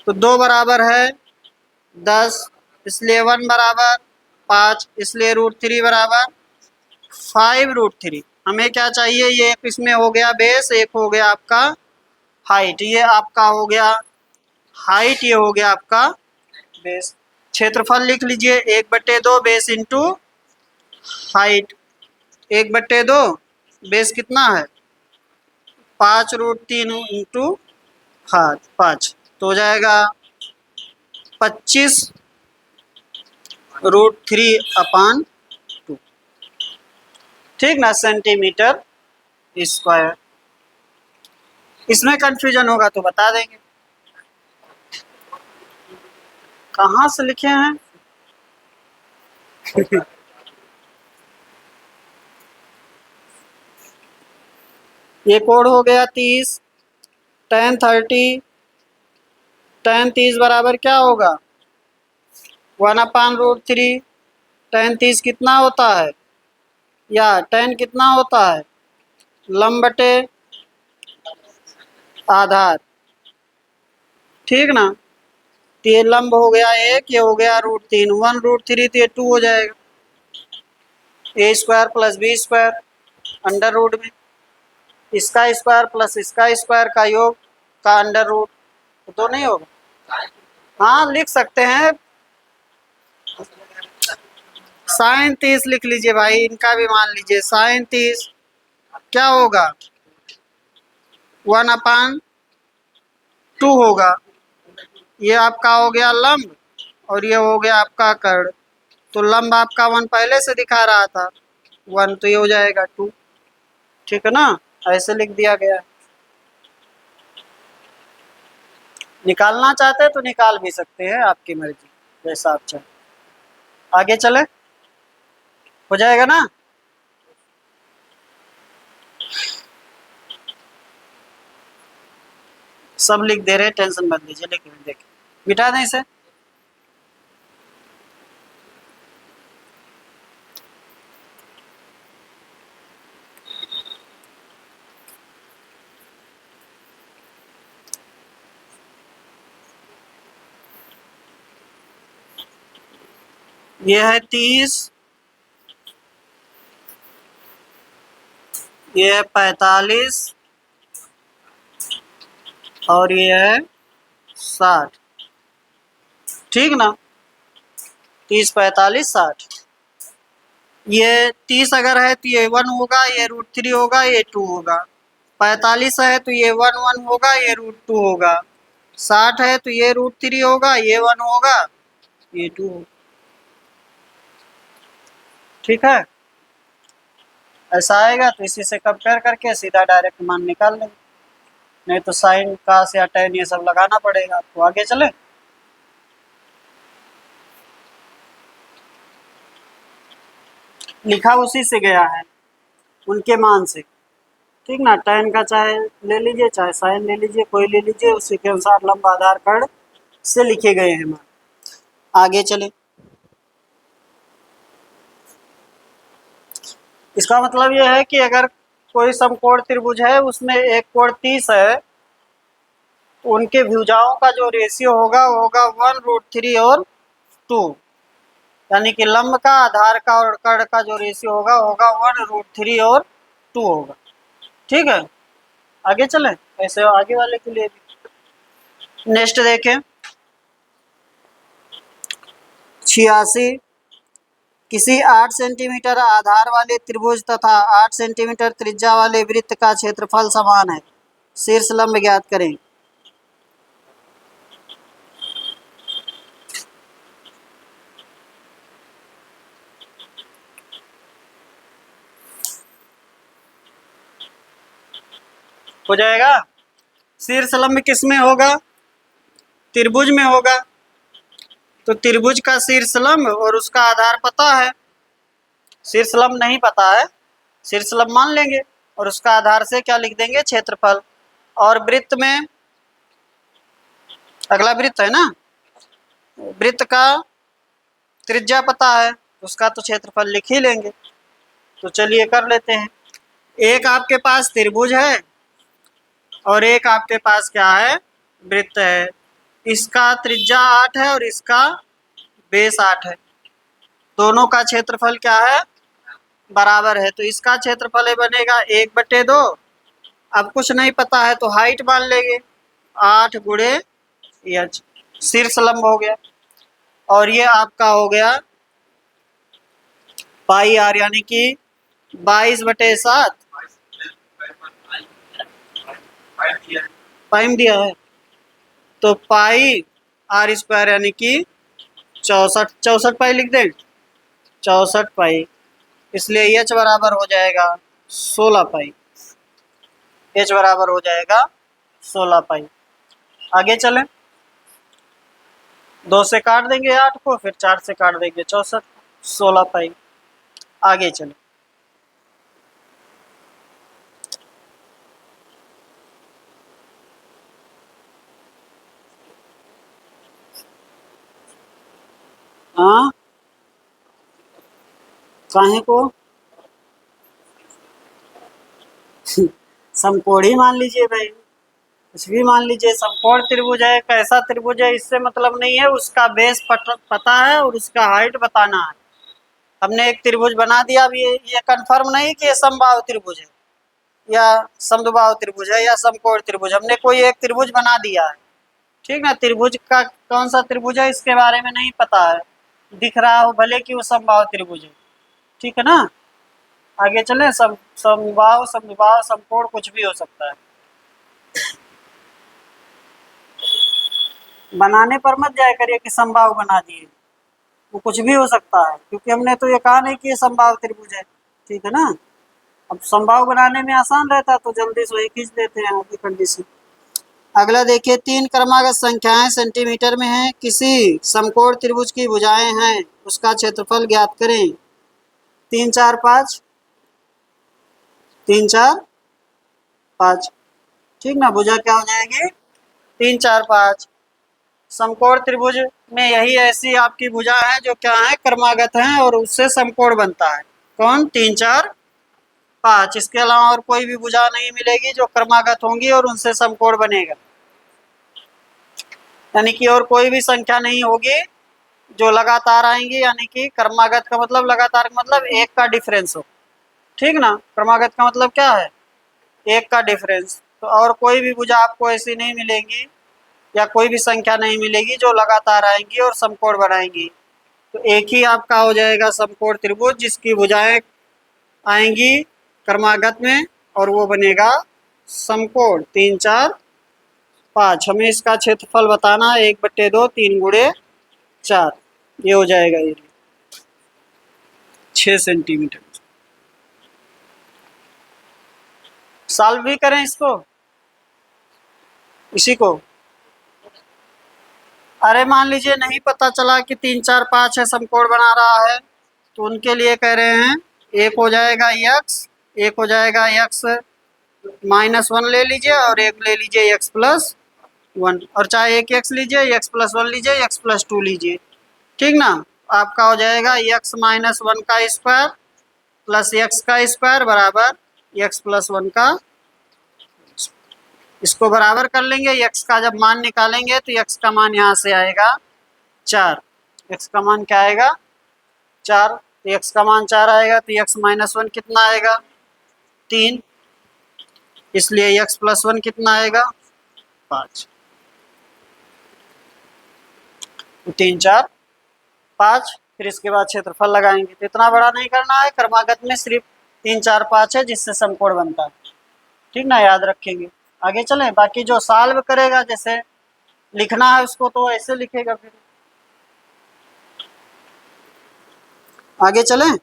तो 2 बराबर है 10, इसलिए 1 बराबर 5, इसलिए √3 बराबर 5√3। हमें क्या चाहिए, ये एक इसमें हो गया बेस, एक हो गया आपका हाइट। ये आपका हो गया हाइट, ये हो गया आपका बेस। क्षेत्रफल लिख लीजिए, 1/2 बेस इंटू हाइट। 1/2 बेस कितना है, 5√3 इंटू हाँ 5, तो हो जाएगा 25√3/2, ठीक ना, सेंटीमीटर स्क्वायर। इसमें कंफ्यूजन होगा तो बता देंगे। कहाँ से लिखे हैं? ये कोड हो गया 30, tan 30, tan 30 बराबर क्या होगा, 1/√3। tan 30 कितना होता है, या tan कितना होता है, लंब बटे आधार, ठीक ना। तो ये लंब हो गया 1, ये हो गया √3, 1√3, तो ये 2 हो जाएगा। a² + b² अंडर रूट में, इसका स्क्वायर प्लस इसका स्क्वायर का योग का अंडर रूट, तो नहीं होगा। हाँ लिख सकते हैं, sin 30 लिख लीजिए भाई, इनका भी मान लीजिए। sin 30 क्या होगा, 1/2 होगा। ये आपका हो गया लंब और ये हो गया आपका कर्ण, तो लंब आपका 1 पहले से दिखा रहा था 1, तो ये हो जाएगा 2, ठीक है ना। ऐसे लिख दिया गया है। निकालना चाहते हैं तो निकाल भी सकते हैं, आपकी मर्जी, जैसा आप चाहें। आगे चले, हो जाएगा ना। सब लिख दे रहे हैं, टेंशन मत लीजिए, लिख देखिए, मिटा दें इसे। ये है 30, ये है 45 और ये है 60। ठीक ना, 30 45 60। ये 30 अगर है तो ये 1 होगा, ये √3 होगा, ये 2 होगा। 45 है तो ये 1 1 होगा, ये √2 होगा। 60 है तो ये √3 होगा, ये 1 होगा, ये 2 होगा। ठीक है, ऐसा आएगा तो इसी से कंपेयर करके सीधा डायरेक्ट मान निकाल लेंगे, नहीं तो साइन कास या tan ये सब लगाना पड़ेगा आपको। आगे चले, लिखा उसी से गया है, उनके मान से। ठीक ना, tan का चाहे ले लीजिए चाहे साइन ले लीजिए, कोई ले लीजिए, उसी के अनुसार लंबा आधार कार्ड से लिखे गए हैं मान। आगे चले, इसका मतलब यह है कि अगर कोई समकोण त्रिभुज है उसमें एक कोण 30 है तो उनके भुजाओं का जो रेशियो होगा वो होगा 1√3 और 2, यानी कि लंब का आधार का और कर्ण का जो रेशियो होगा होगा 1√3 और 2 होगा। ठीक है, आगे चलें, ऐसे आगे वाले के लिए भी। नेक्स्ट देखें, 86, किसी 8 सेंटीमीटर आधार वाले त्रिभुज तथा 8 सेंटीमीटर त्रिज्या वाले वृत्त का क्षेत्रफल समान है, शीर्ष लंब ज्ञात करें। हो जाएगा, शीर्ष लंब किस में होगा, त्रिभुज में होगा, तो त्रिभुज का शीर्ष लंब और उसका आधार पता है। शीर्ष लंब नहीं पता है, शीर्ष लंब मान लेंगे और उसका आधार से क्या लिख देंगे, क्षेत्रफल। और वृत्त में, अगला वृत्त है ना, वृत्त का त्रिज्या पता है, उसका तो क्षेत्रफल लिख ही लेंगे। तो चलिए कर लेते हैं। एक आपके पास त्रिभुज है और एक आपके पास क्या है, वृत्त है। इसका त्रिज्या 8 है और इसका बेस 8 है। दोनों का क्षेत्रफल क्या है, बराबर है, तो इसका क्षेत्रफल बनेगा 1/2। अब कुछ नहीं पता है तो हाइट मान लेंगे, 8 गुणे h, शीर्ष लंब हो गया। और ये आपका हो गया पाई r, यानी कि 22/7 पाइम दिया है, तो पाई r² यानी कि 64 पाई लिख दें, 64 पाई। इसलिए h बराबर हो जाएगा 16 पाई, h बराबर हो जाएगा 16 पाई। आगे चलें, 2 से काट देंगे 8 को, फिर 4 से काट देंगे 64, 16 पाई। आगे चलें, हाँ काहे को समकोण ही मान लीजिए भाई, कुछ भी मान लीजिए। समकोण त्रिभुज है, कैसा त्रिभुज है इससे मतलब नहीं है, उसका बेस पता है और उसका हाइट बताना है। हमने एक त्रिभुज बना दिया, अब ये कंफर्म नहीं कि ये समबाहु त्रिभुज है या समद्विबाहु त्रिभुज है या समकोण त्रिभुज, हमने कोई एक त्रिभुज बना दिया है। ठीक ना, त्रिभुज का कौन सा त्रिभुज है इसके बारे में नहीं पता है, दिख रहा हो भले कि वो समबाहु त्रिभुज है। ठीक है ना, आगे चले, समबाहु समद्विबाहु समकोण कुछ भी हो सकता है। बनाने पर मत जाया करिए कि समबाहु बना दिए, वो कुछ भी हो सकता है, क्योंकि हमने तो ये कहा नहीं कि ये समबाहु त्रिभुज है। ठीक है ना, अब समबाहु बनाने में आसान रहता तो जल्दी से वही खींच देते हैं आपकी कंडीशन। अगला देखिए, 3 क्रमागत संख्याएं सेंटीमीटर में हैं, किसी समकोण त्रिभुज की भुजाएं हैं, उसका क्षेत्रफल ज्ञात करें। 3 4 5, 3 4 5। ठीक ना, भुजा क्या हो जाएगी, 3 4 5। समकोण त्रिभुज में यही ऐसी आपकी भुजा है जो क्या है, क्रमागत हैं और उससे समकोण बनता है। कौन, 3 4 5। इसके अलावा और कोई भी भुजा नहीं मिलेगी जो क्रमागत होंगी और उनसे समकोण बनेगा, यानी कि और कोई भी संख्या नहीं होगी जो लगातार आएंगी, यानी कि क्रमागत का मतलब लगातार का मतलब एक का डिफरेंस हो, ठीक ना। क्रमागत का मतलब क्या है, एक का डिफरेंस। तो और कोई भी भुजा आपको ऐसी नहीं मिलेगी या कोई भी संख्या नहीं मिलेगी जो लगातार आएंगी और समकोण बनाएंगी। तो एक ही आपका हो जाएगा समकोण त्रिभुज जिसकी भुजाएं आएंगी क्रमागत में, और वो बनेगा समकोण 3 4 5। हमें इसका क्षेत्रफल बताना है 1/2 3 गुणे 4, ये हो जाएगा ये 6 सेंटीमीटर। सॉल्व भी करें इसको, इसी को। अरे मान लीजिए नहीं पता चला कि 3 4 5 है, समकोण बना रहा है, तो उनके लिए कह रहे हैं एक हो जाएगा यक्स, एक हो जाएगा यक्स -1 ले लीजिए और एक ले लीजिए x+1, और चाहे एक x लीजिए, x+1 लीजिए, x+2 लीजिए, ठीक ना। आपका हो जाएगा x-1 का स्क्वायर प्लस x का स्क्वायर बराबर x+1 का। इसको बराबर कर लेंगे, x का जब मान निकालेंगे तो x का मान यहाँ से आएगा 4। x का मान क्या आएगा 4, तो x का मान 4 आएगा, तो x-1 कितना आएगा 3, इसलिए x+1 कितना आएगा 5। 3 4 5, फिर इसके बाद क्षेत्रफल लगाएंगे। तो इतना बड़ा नहीं करना है, क्रमागत में सिर्फ 3 4 5 है जिससे समकोण बनता है, ठीक ना, याद रखेंगे। आगे चलें, बाकी जो सॉल्व करेगा जैसे लिखना है उसको तो ऐसे लिखेगा। फिर आगे चलें,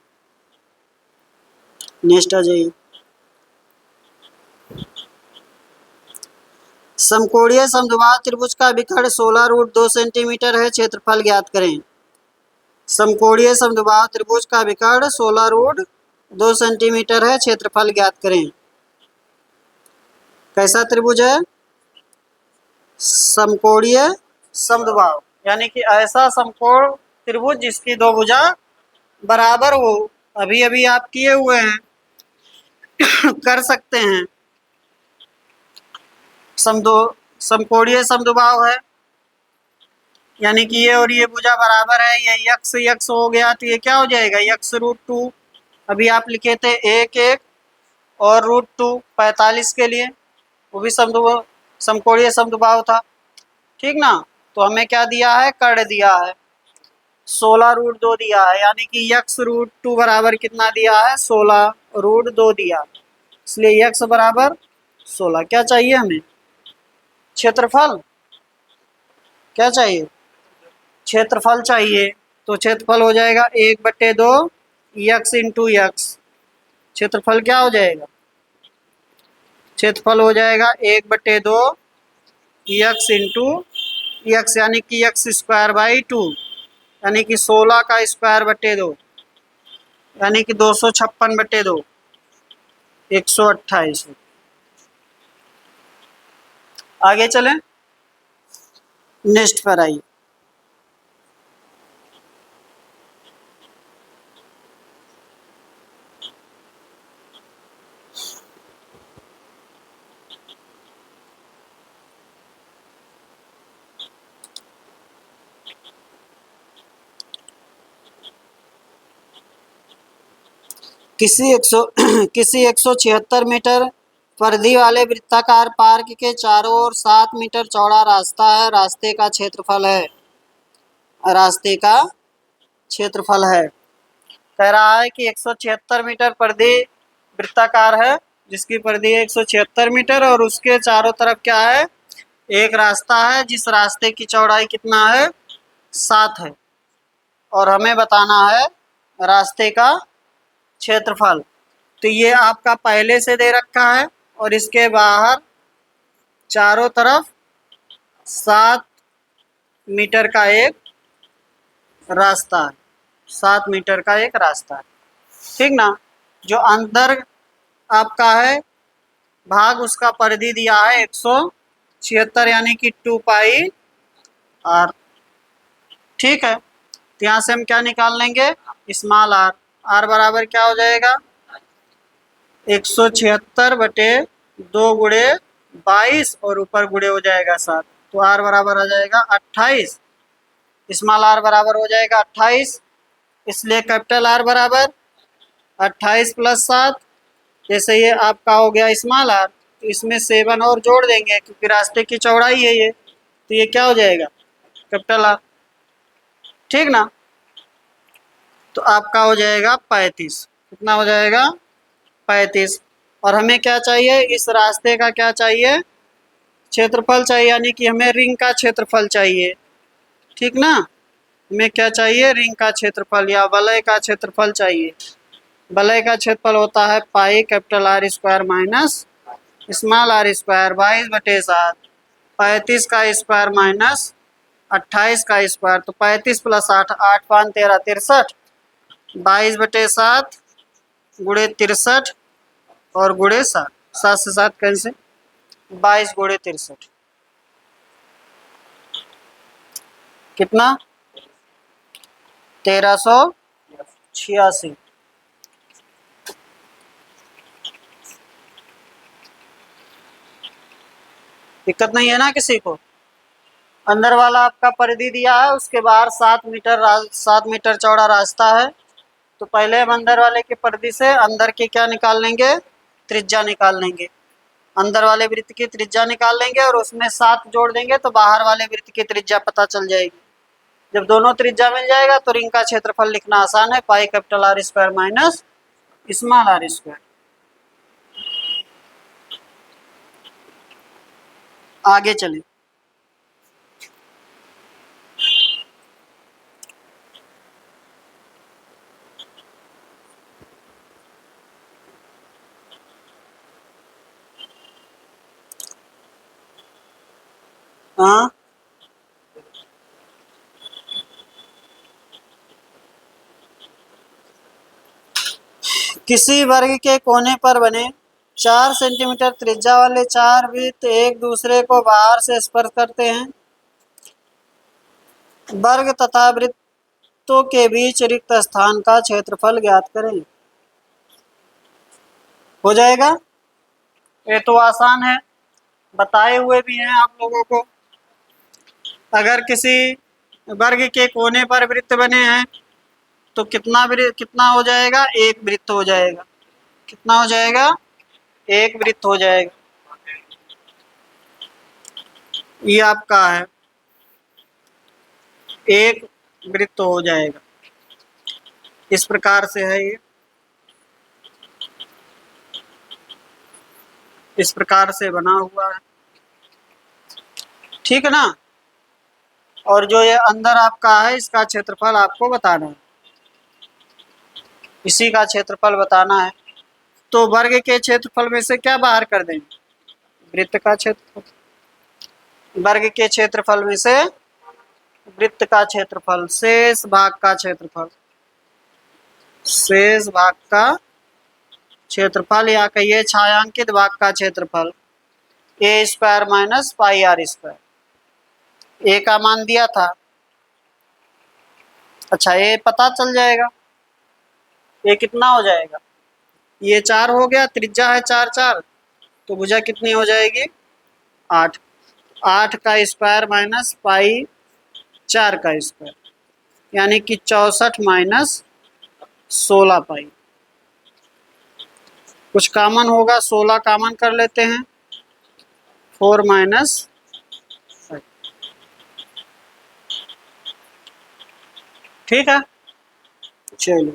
नेक्स्ट आ जाइए। समकोणीय समद्विबाहु त्रिभुज का विकर्ण 16√2 सेंटीमीटर है, क्षेत्रफल ज्ञात करें। समकोणीय समद्विबाहु त्रिभुज का विकर्ण 16√2 सेंटीमीटर है, क्षेत्रफल ज्ञात करें। कैसा त्रिभुज है, समकोणीय समद्विबाहु, यानी कि ऐसा समकोण त्रिभुज जिसकी दो भुजा बराबर हो। अभी अभी आप किए हुए हैं कर सकते हैं। समकोणीय समद्विबाहु है, यानी कि ये और ये भुजा बराबर है, ये यक्स यक्स हो गया, तो ये क्या हो जाएगा x√2। अभी आप लिखे थे 1 1 और √2 45 के लिए, वो भी समकोणीय समद्विबाहु था, ठीक ना। तो हमें क्या दिया है, कर्ण दिया है 16√2 दिया है, यानी कि x√2 बराबर कितना दिया है 16√2 दिया, इसलिए x बराबर 16। क्या चाहिए हमें, क्षेत्रफल, क्या चाहिए, क्षेत्रफल चाहिए। तो क्षेत्रफल हो जाएगा 1/2 x इंटू x। क्षेत्रफल क्या हो जाएगा, क्षेत्रफल हो जाएगा 1/2 x इंटू x, यानी कि x²/2, यानी कि 16 का स्क्वायर बटे 2, यानी कि 256/2, 128। आगे चलें, नेक्स्ट पर आइए। किसी 176 मीटर परिधि वाले वृत्ताकार पार्क के चारों ओर 7 मीटर चौड़ा रास्ता है, रास्ते का क्षेत्रफल है, रास्ते का क्षेत्रफल है। कह रहा है कि 176 मीटर परिधि वृत्ताकार है जिसकी परिधि है 176 मीटर, और उसके चारों तरफ क्या है, एक रास्ता है जिस रास्ते की चौड़ाई कितना है 7 है, और हमें बताना है रास्ते का क्षेत्रफल। तो ये आपका पहले से दे रखा है, और इसके बाहर चारों तरफ 7 मीटर का एक रास्ता है, 7 मीटर का एक रास्ता है, ठीक ना। जो अंदर आपका है भाग, उसका परिधि दिया है 176, यानी कि 2πr, ठीक है। तो यहाँ से हम क्या निकाल लेंगे, स्मॉल r। r बराबर क्या हो जाएगा 176/2 गुणे 22, और ऊपर गुणे हो जाएगा 7, तो r बराबर आ जाएगा 28। स्मॉल आर बराबर हो जाएगा 28, इसलिए कैपिटल आर बराबर 28 + 7। जैसे ये आपका हो गया स्मॉल आर, तो इसमें 7 और जोड़ देंगे क्योंकि रास्ते की चौड़ाई है ये, तो ये क्या हो जाएगा कैपिटल आर। ठीक ना, तो आपका हो जाएगा 35। कितना हो जाएगा 35। और हमें क्या चाहिए, इस रास्ते का क्या चाहिए, क्षेत्रफल चाहिए, यानी कि हमें रिंग का क्षेत्रफल चाहिए। ठीक ना, हमें क्या चाहिए, रिंग का क्षेत्रफल या वलय का क्षेत्रफल चाहिए। वलय का क्षेत्रफल होता है pi capital R square minus small r square 22/7, 35 का स्क्वायर माइनस 28 का स्क्वायर, तो 35 + 8, 8 × 5 = 13, 63, 22/7 गुणे 63 और गुणे 7, 7 से 7 कैंसिल, 22 गुणे 63 कितना 1386। दिक्कत नहीं है ना किसी को। अंदर वाला आपका परिधि दिया है, उसके बाहर 7 मीटर चौड़ा रास्ता है, तो पहले हम अंदर वाले के परिधि से अंदर के क्या निकाल लेंगे, त्रिज्या निकाल लेंगे। अंदर वाले वृत्त की त्रिज्या निकाल लेंगे और उसमें 7 जोड़ देंगे तो बाहर वाले वृत्त की त्रिज्या पता चल जाएगी। जब दोनों त्रिज्या मिल जाएगा तो रिंग का क्षेत्रफल लिखना आसान है, pi capital R square minus small r square. आगे चले, हाँ किसी वर्ग के कोने पर बने 4 सेंटीमीटर त्रिज्या वाले 4 वृत्त एक दूसरे को बाहर से स्पर्श करते हैं। वर्ग तथा वृत्तों के बीच रिक्त स्थान का क्षेत्रफल ज्ञात करें। हो जाएगा, ये तो आसान है, बताए हुए भी हैं आप लोगों को। अगर किसी वर्ग के कोने पर वृत्त बने हैं तो कितना हो जाएगा, एक वृत्त हो जाएगा। कितना हो जाएगा, एक वृत्त हो जाएगा। ये आपका है, एक वृत्त हो जाएगा। इस प्रकार से है ये, इस प्रकार से बना हुआ है। ठीक है ना, और जो ये अंदर आपका है इसका क्षेत्रफल आपको बताना है, इसी का क्षेत्रफल बताना है। तो वर्ग के क्षेत्रफल में से क्या बाहर कर देंगे, वृत्त का क्षेत्रफल। वर्ग के क्षेत्रफल में से वृत्त का क्षेत्रफल, शेष भाग का क्षेत्रफल, शेष भाग का क्षेत्रफल या कहिए छायांकित भाग का क्षेत्रफल, A square minus pi R square. A का मान दिया था, अच्छा ये पता चल जाएगा, ये कितना हो जाएगा, ये 4 हो गया, त्रिज्या है 4 4, तो भुजा कितनी हो जाएगी 8, 8 का स्क्वायर माइनस पाई 4 का स्क्वायर, यानी कि 64 माइनस 16 पाई। कुछ कॉमन होगा, 16 कॉमन कर लेते हैं, 4 माइनस 5। ठीक है, चलो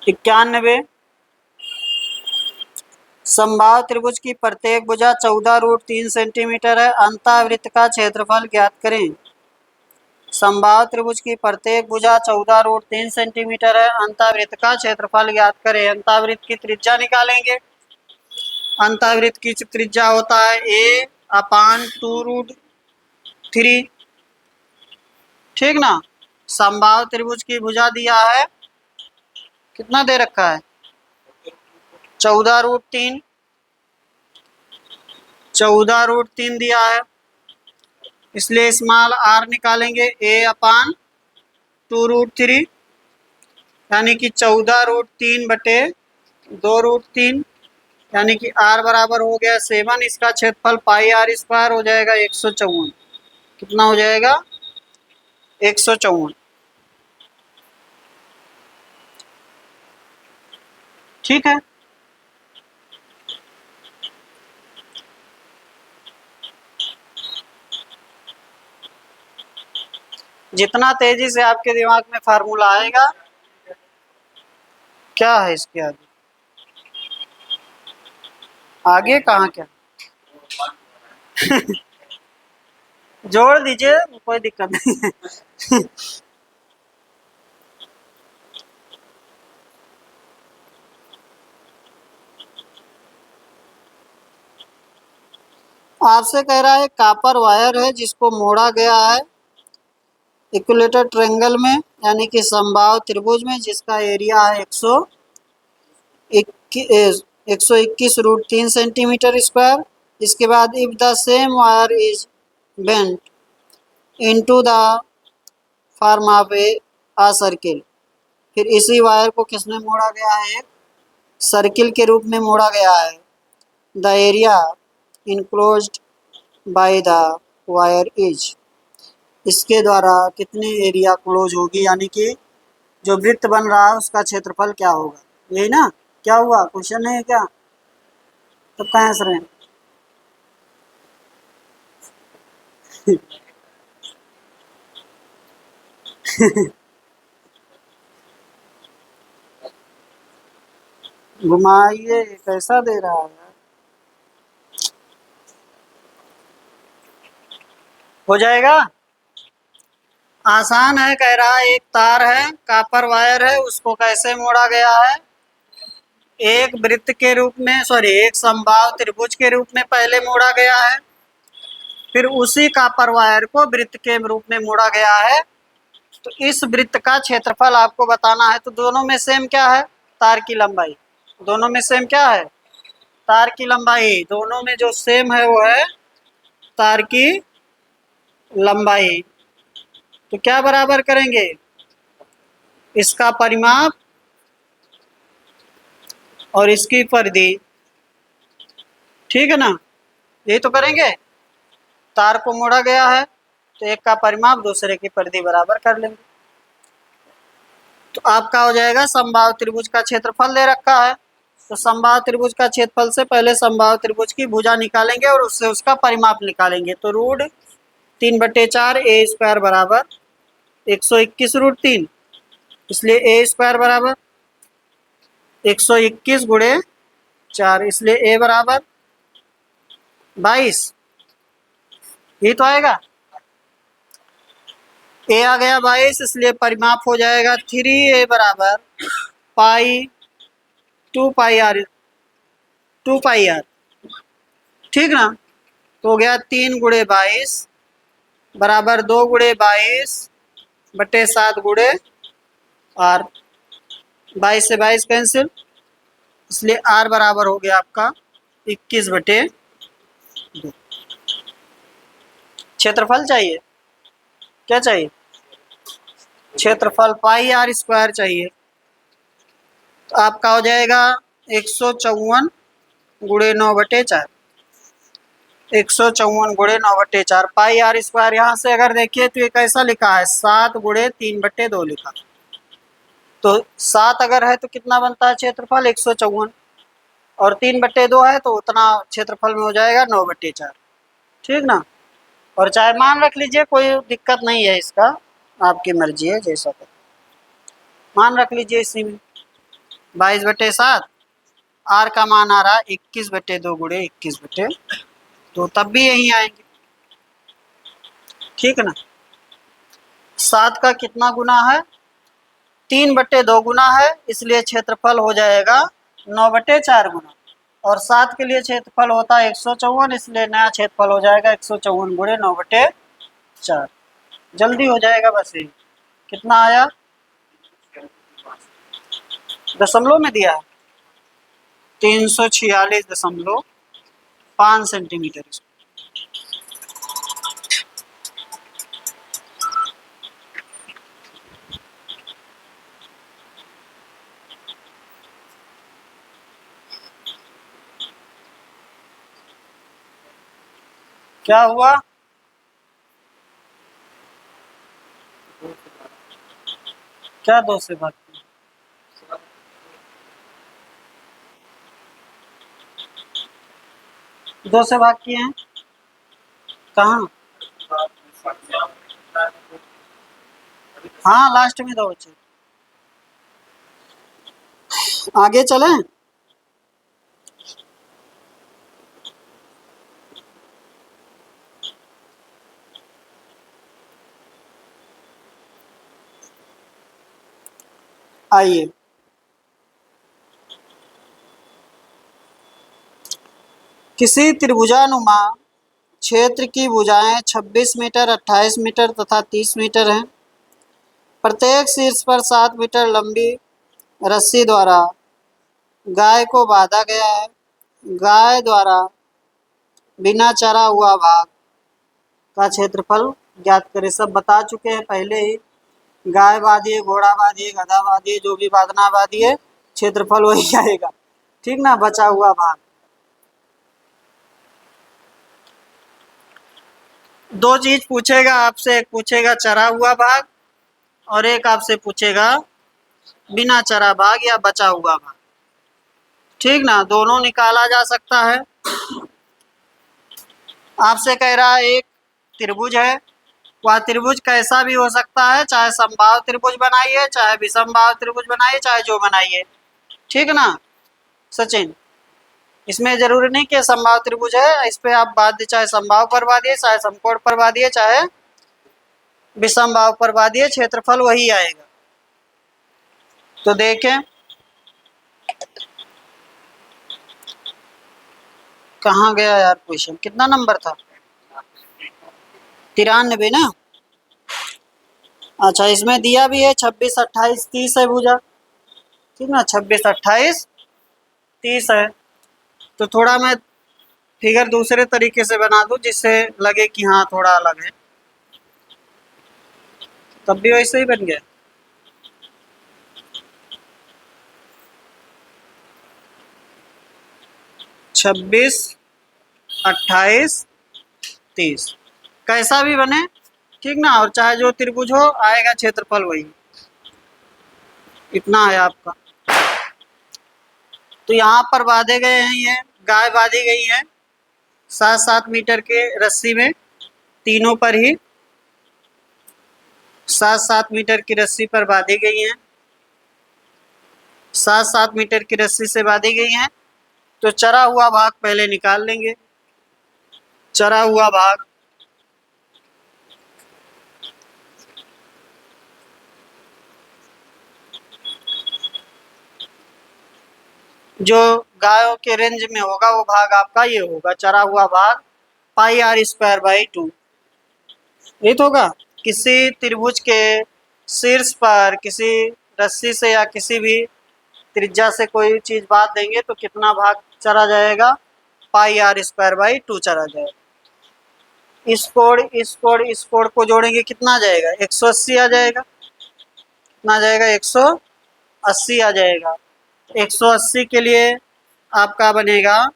इक्यानवे। समबाहु त्रिभुज की प्रत्येक भुजा 14√3 सेंटीमीटर है, अंतःवृत्त का क्षेत्रफल ज्ञात करें। समबाहु त्रिभुज की प्रत्येक भुजा 14√3 सेंटीमीटर है, अंतःवृत्त का क्षेत्रफल ज्ञात करें। अंतःवृत्त की त्रिज्या निकालेंगे। अंतःवृत्त की त्रिज्या होता है a/2√3। ठीक ना, समबाहु त्रिभुज की भुजा दिया है, कितना दे रखा है 14√3, 14√3 दिया है। इसलिए स्मॉल r निकालेंगे a/2√3 यानी कि 14√3/2√3 यानी कि r बराबर हो गया 7। इसका क्षेत्रफल पाई r स्क्वायर हो जाएगा 154। कितना हो जाएगा? 154। ठीक है। जितना तेजी से आपके दिमाग में फार्मूला आएगा, क्या है इसके आगे? आगे कहाँ क्या? जोड़ दीजिए, कोई दिक्कत नहीं है। आपसे कह रहा है कॉपर वायर है जिसको मोड़ा गया है इक्विलेटर ट्रायंगल में यानी कि समबाहु त्रिभुज में, जिसका एरिया है 121√3 सेंटीमीटर स्क्वायर। इसके बाद if the same wire is bent into the form of a circle. फिर इसी वायर को किसमें मोड़ा गया है? एक सर्किल के रूप में मोड़ा गया है। The area enclosed by the wire is. इसके द्वारा कितनी एरिया क्लोज होगी, यानी कि जो वृत्त बन रहा है उसका क्षेत्रफल क्या होगा? यही ना? क्या हुआ? क्वेश्चन है क्या? तो कहाँ हंस रहे हैं? घुमाइए, कैसा दे रहा है? हो जाएगा? आसान है। कह रहा है एक तार है, कॉपर वायर है, उसको कैसे मोड़ा गया है? एक वृत्त के रूप में, सॉरी, एक समबाहु त्रिभुज के रूप में पहले मोड़ा गया है। फिर उसी कॉपर वायर को वृत्त के रूप में मोड़ा गया है। तो इस वृत्त का क्षेत्रफल आपको बताना है। तो दोनों में सेम क्या है? तार की लंबाई। दोनों में सेम क्या है? तार की लंबाई। दोनों में जो सेम है वो है तार की लंबाई। तो क्या बराबर करेंगे? इसका परिमाप और इसकी परिधि। ठीक है ना? यही तो करेंगे। तार को मोड़ा गया है तो एक का परिमाप दूसरे की परिधि बराबर कर लेंगे। तो आपका हो जाएगा समबाहु त्रिभुज का क्षेत्रफल दे रखा है। तो समबाहु त्रिभुज का क्षेत्रफल से पहले समबाहु त्रिभुज की भुजा निकालेंगे और उससे उसका परिमाप निकालेंगे। तो √3/4 ए स्क्वायर बराबर 121√3। इसलिए ए स्क्वायर बराबर 121 गुणे 4, इसलिए ए बराबर 22। ये तो आएगा। ए आ गया 22, इसलिए परिमाप हो जाएगा 3a बराबर पाई 2πr 2πr। ठीक ना? तो हो गया 3 गुणे 22 बराबर 2 गुणे 22/7 गुणे r। 22 से 22 कैंसिल, इसलिए r बराबर हो गया आपका 21/2। क्षेत्रफल चाहिए? क्या चाहिए? क्षेत्रफल पाई r स्क्वायर चाहिए। तो आपका हो जाएगा 154 गुणे 9/4। 154 गुणे 9/4 पाई r स्क्वायर। यहाँ से अगर देखिए तो ये कैसा लिखा है? 7 गुणे 3/2 लिखा। तो 7 अगर है तो कितना बनता है क्षेत्रफल? 154, और 3/2 है तो उतना क्षेत्रफल में हो जाएगा 9/4। ठीक ना? और चाहे मान रख लीजिए, कोई दिक्कत नहीं है इसका, आपकी मर्जी है जैसा कर। मान रख लीजिए इसी में 22/7। r का मान आ रहा है 21/2 गुणे 21/2, तब भी यही आएंगे। ठीक है ना? 7 का कितना गुना है? 3/2 गुना है, इसलिए क्षेत्रफल हो जाएगा 9/4 गुना। और 7 के लिए क्षेत्रफल होता है 154, इसलिए नया क्षेत्रफल हो जाएगा 154 गुणे 9/4। जल्दी हो जाएगा बस। ये कितना आया? दशमलव में दिया है 346.5 सेंटीमीटर। क्या हुआ? क्या 2 से भाग किया? 2 से भाग किए हैं कहाँ? हाँ लास्ट में 2 बचे। आगे चलें? आइए, किसी त्रिभुजानुमा क्षेत्र की भुजाएं 26 मीटर, 28 मीटर तथा 30 मीटर हैं। प्रत्येक शीर्ष पर 7 मीटर लंबी रस्सी द्वारा गाय को बांधा गया है। गाय द्वारा बिना चरा हुआ भाग का क्षेत्रफल ज्ञात करें। सब बता चुके हैं पहले ही। गाय बांधिए, घोड़ा बांधिए, गधा बांधिए, जो भी बांधना बांधिए, क्षेत्रफल वही आएगा। ठीक ना, बचा हुआ भाग। 2 चीज पूछेगा आपसे, एक पूछेगा चरा हुआ भाग और एक आपसे पूछेगा बिना चरा भाग या बचा हुआ भाग। ठीक ना, दोनों निकाला जा सकता है। आपसे कह रहा है एक त्रिभुज है, वह त्रिभुज कैसा भी हो सकता है, चाहे समबाहु त्रिभुज बनाइए, चाहे विषमबाहु त्रिभुज बनाइए, चाहे जो बनाइए। ठीक ना सचिन, इसमें जरूरी नहीं कि समबाहु त्रिभुज है, इस पे आप बाध्य चाहे समबाहु पर बांधिए, चाहे समकोण पर बांधिए, चाहे विषमबाहु पर बांधिए, क्षेत्रफल वही आएगा। तो देखें कहाँ गया यार क्वेश्चन, कितना नंबर था? 93 ना। अच्छा, इसमें दिया भी है 26, 28, 30 है भुजा। ठीक ना, 26, 28, 30 है। तो थोड़ा मैं फिगर दूसरे तरीके से बना दूं जिससे लगे कि हाँ थोड़ा अलग है, तब भी वैसे ही बन गया। 26, 28, 30 कैसा भी बने, ठीक ना, और चाहे जो त्रिभुज हो आएगा क्षेत्रफल वही। इतना है आपका। तो यहाँ पर बांधे गए हैं, ये गाय बांधी गई है 7-7 मीटर के रस्सी में, तीनों पर ही 7-7 मीटर की रस्सी पर बांधी गई हैं। 7-7 मीटर की रस्सी से बांधी गई हैं। तो चरा हुआ भाग पहले निकाल लेंगे। चरा हुआ भाग जो गायों के रेंज में होगा वो भाग आपका ये होगा, चरा हुआ भाग πr²/2 ये तो होगा। किसी त्रिभुज के शीर्ष पर किसी रस्सी से या किसी भी त्रिज्या से कोई चीज बांध देंगे तो कितना भाग चरा जाएगा, πr²/2 चरा जाएगा। इस कोण को जोड़ेंगे कितना आ जाएगा, 180 आ जाएगा। कितना आ जाएगा, 180 आ जाएगा। 180 के लिए आपका बनेगा,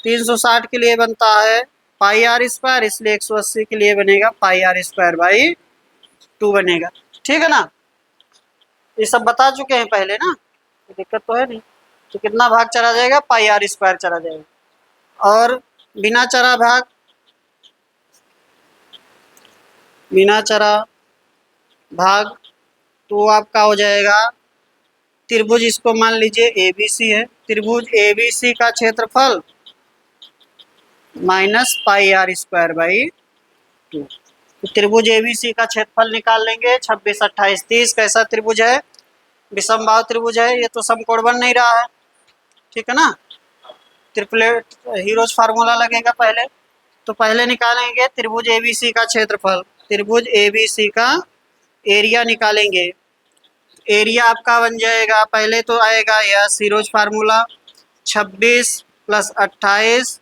360 के लिए बनता है πr², इसलिए 180 के लिए बनेगा πr²/2 बनेगा। ठीक है ना, ये सब बता चुके हैं पहले ना, तो दिक्कत तो है नहीं। तो कितना भाग चला जाएगा, πr² चला जाएगा। और बिना चरा भाग, बिना चरा भाग तो आपका हो जाएगा त्रिभुज, इसको मान लीजिए ABC है, त्रिभुज ABC का क्षेत्रफल -πr²/2। तो त्रिभुज ABC का क्षेत्रफल निकाल लेंगे। 26, 28, 30 कैसा त्रिभुज है, विषमबाहु त्रिभुज है, ये तो समकोण बन नहीं रहा है। ठीक है ना, ट्रिपलेट हीरोज फार्मूला लगेगा पहले। तो पहले निकालेंगे त्रिभुज ABC का क्षेत्रफल, त्रिभुज ABC का एरिया निकालेंगे। एरिया आपका बन जाएगा, पहले तो आएगा यह हीरोज फार्मूला, 26 + 28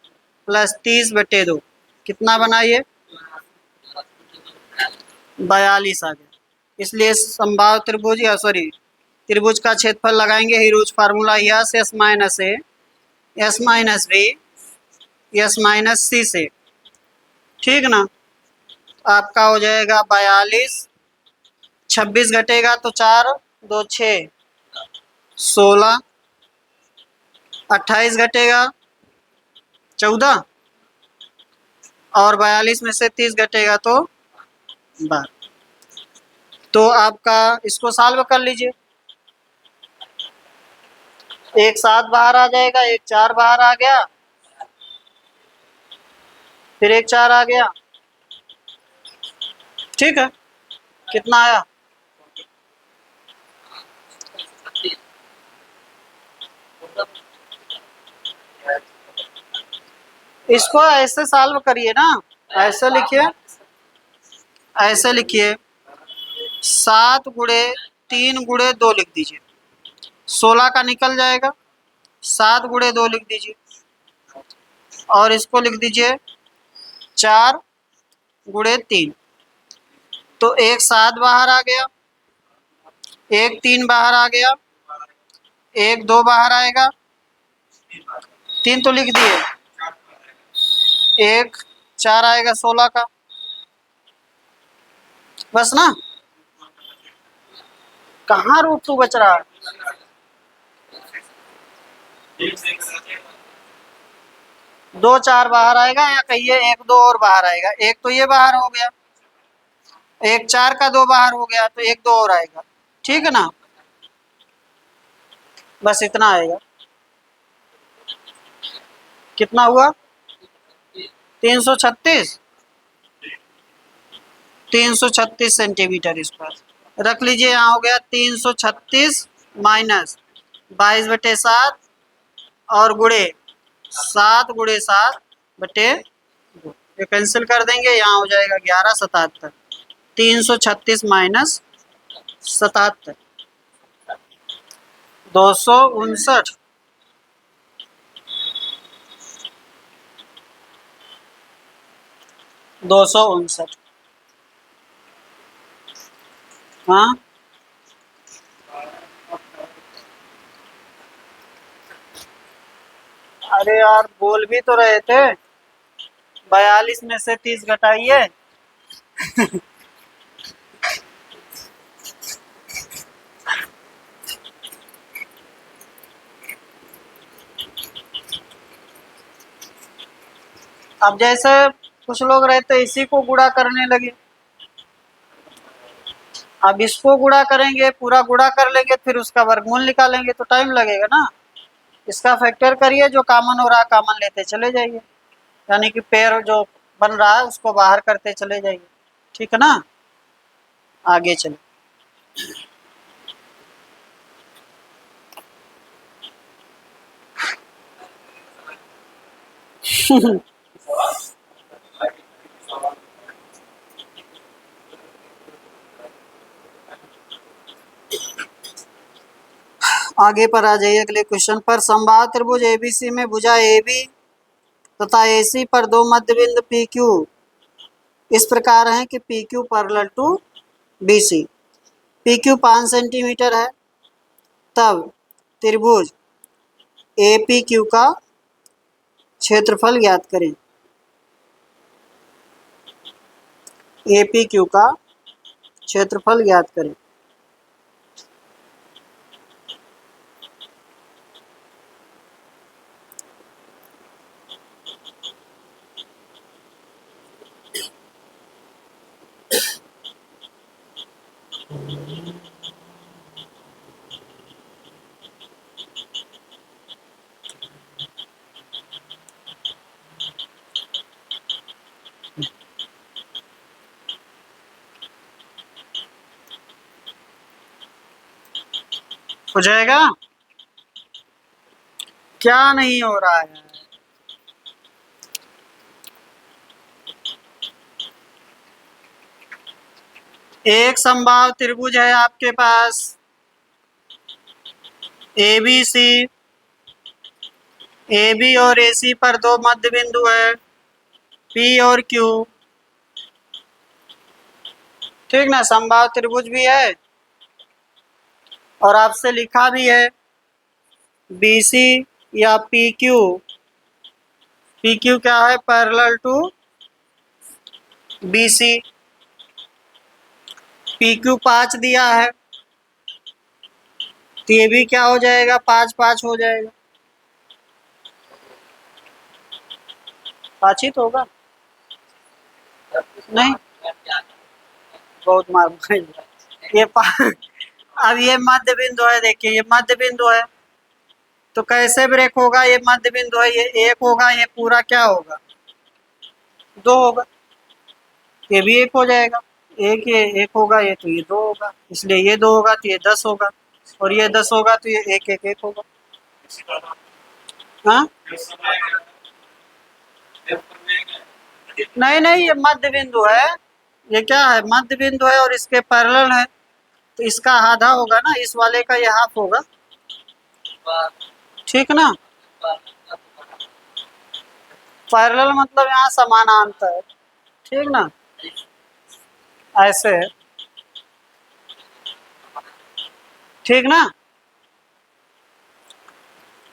+ 30/2 कितना बना ये, 42 आ गया। इसलिए समबाहु त्रिभुज या सॉरी त्रिभुज का क्षेत्रफल लगाएंगे heroes formula yes S - A S - B S - C से। ठीक ना। आपका हो जाएगा 42, 26 घटेगा तो 4 2 6, 16, 28 घटेगा 14, और 42 में से 30 घटेगा तो 12। तो आपका इसको सॉल्व कर लीजिए। एक 7 बाहर आ जाएगा, एक 4 बाहर आ गया, फिर एक 4 आ गया। ठीक है, कितना आया? इसको ऐसे सॉल्व करिए ना, ऐसे लिखिए, ऐसे लिखिए 7 गुणे 3 गुणे 2 लिख दीजिए, 16 का निकल जाएगा। 7 गुणे 2 लिख दीजिए, और इसको लिख दीजिए 4 गुणे 3। तो एक 7 बाहर आ गया, एक 3 बाहर आ गया, एक 2 बाहर आएगा, 3 तो लिख दिए, एक 4 आएगा 16 का, बस ना। कहाँ रूट 2 बच रहा है? दो 4 बाहर आएगा, या कहिए एक 2 और बाहर आएगा। एक तो ये बाहर हो गया, एक 4 का 2 बाहर हो गया, तो एक 2 और आएगा। ठीक है ना, बस इतना आएगा। कितना हुआ? 336, 336 सेंटीमीटर स्क्वायर रख लीजिए। यहाँ हो गया 336 माइनस 22/7 और गुणे 7 गुणे 7 बटे 2, ये कैंसिल कर देंगे, यहाँ हो जाएगा 1177। 336 माइनस 77, 259। हाँ, अरे यार बोल भी तो रहे थे, 42 में से 30 घटाइए। अब जैसे कुछ लोग रहते इसी को गुणा करने लगे, अब इसको गुणा करेंगे, पूरा गुणा कर लेंगे, फिर उसका वर्गमूल निकालेंगे तो टाइम लगेगा ना। इसका फैक्टर करिए, जो कॉमन हो रहा है कॉमन लेते चले जाइए, यानी कि पेयर जो बन रहा है उसको बाहर करते चले जाइए। ठीक है ना, आगे चले। आगे पर आ जाइए अगले क्वेश्चन पर। समबाहु त्रिभुज एबीसी में भुजा AB तथा AC पर दो मध्य बिंदु PQ इस प्रकार हैं कि PQ parallel to BC। PQ 5 centimetre है, तब त्रिभुज APQ का क्षेत्रफल ज्ञात करें। APQ का क्षेत्रफल ज्ञात करें। हो जाएगा? क्या नहीं हो रहा है? एक समबाहु त्रिभुज है आपके पास ABC, AB और AC पर दो मध्य बिंदु है P और Q। ठीक ना, समबाहु त्रिभुज भी है, और आपसे लिखा भी है BC या PQ। PQ क्या है? Parallel to B C. P Q 5 दिया है तो ये भी क्या हो जाएगा, 5 5 हो जाएगा। 5 ही तो होगा, नहीं बहुत मार ये अब ये मध्य बिंदु है, देखिए ये मध्य बिंदु है तो कैसे ब्रेक होगा, ये मध्य बिंदु है, ये 1 होगा, ये पूरा क्या होगा 2 होगा, ये भी 1 हो जाएगा। एक ये 1 होगा, ये तो ये 2 होगा, इसलिए ये 2 होगा तो ये 10 होगा, और ये 10 होगा तो ये 1 1 1 होगा। हाँ नहीं नहीं, ये मध्य बिंदु है, ये क्या है मध्य बिंदु है और इसके पैरेलल है तो इसका आधा होगा ना, इस वाले का ये हाफ होगा, ठीक ना। पैरेलल मतलब यहाँ समानांतर, ठीक ना, ऐसे है, ठीक ना।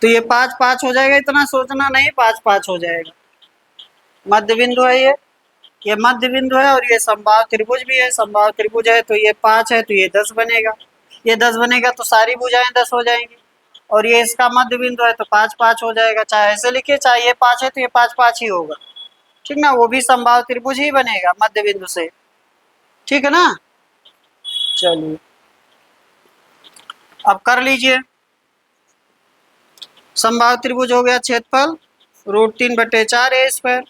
तो ये 5 5 हो जाएगा, इतना सोचना नहीं, 5 5 हो जाएगा। मध्य बिंदु है ये मध्य बिंदु है और ये समबाहु त्रिभुज भी है, समबाहु त्रिभुज है तो ये 5 है तो ये 10 बनेगा, ये 10 बनेगा तो सारी भुजाएं 10 हो जाएंगी, और ये इसका मध्य बिंदु है तो 5 5 हो जाएगा, चाहे ऐसे लिखिए चाहे ये 5 है तो ये 5 5 ही होगा, ठीक ना, वो भी समबाहु त्रिभुज ही बनेगा मध्य बिंदु से, ठीक है ना। चलिए अब कर लीजिए, समबाहु त्रिभुज हो गया, क्षेत्रफल √3/4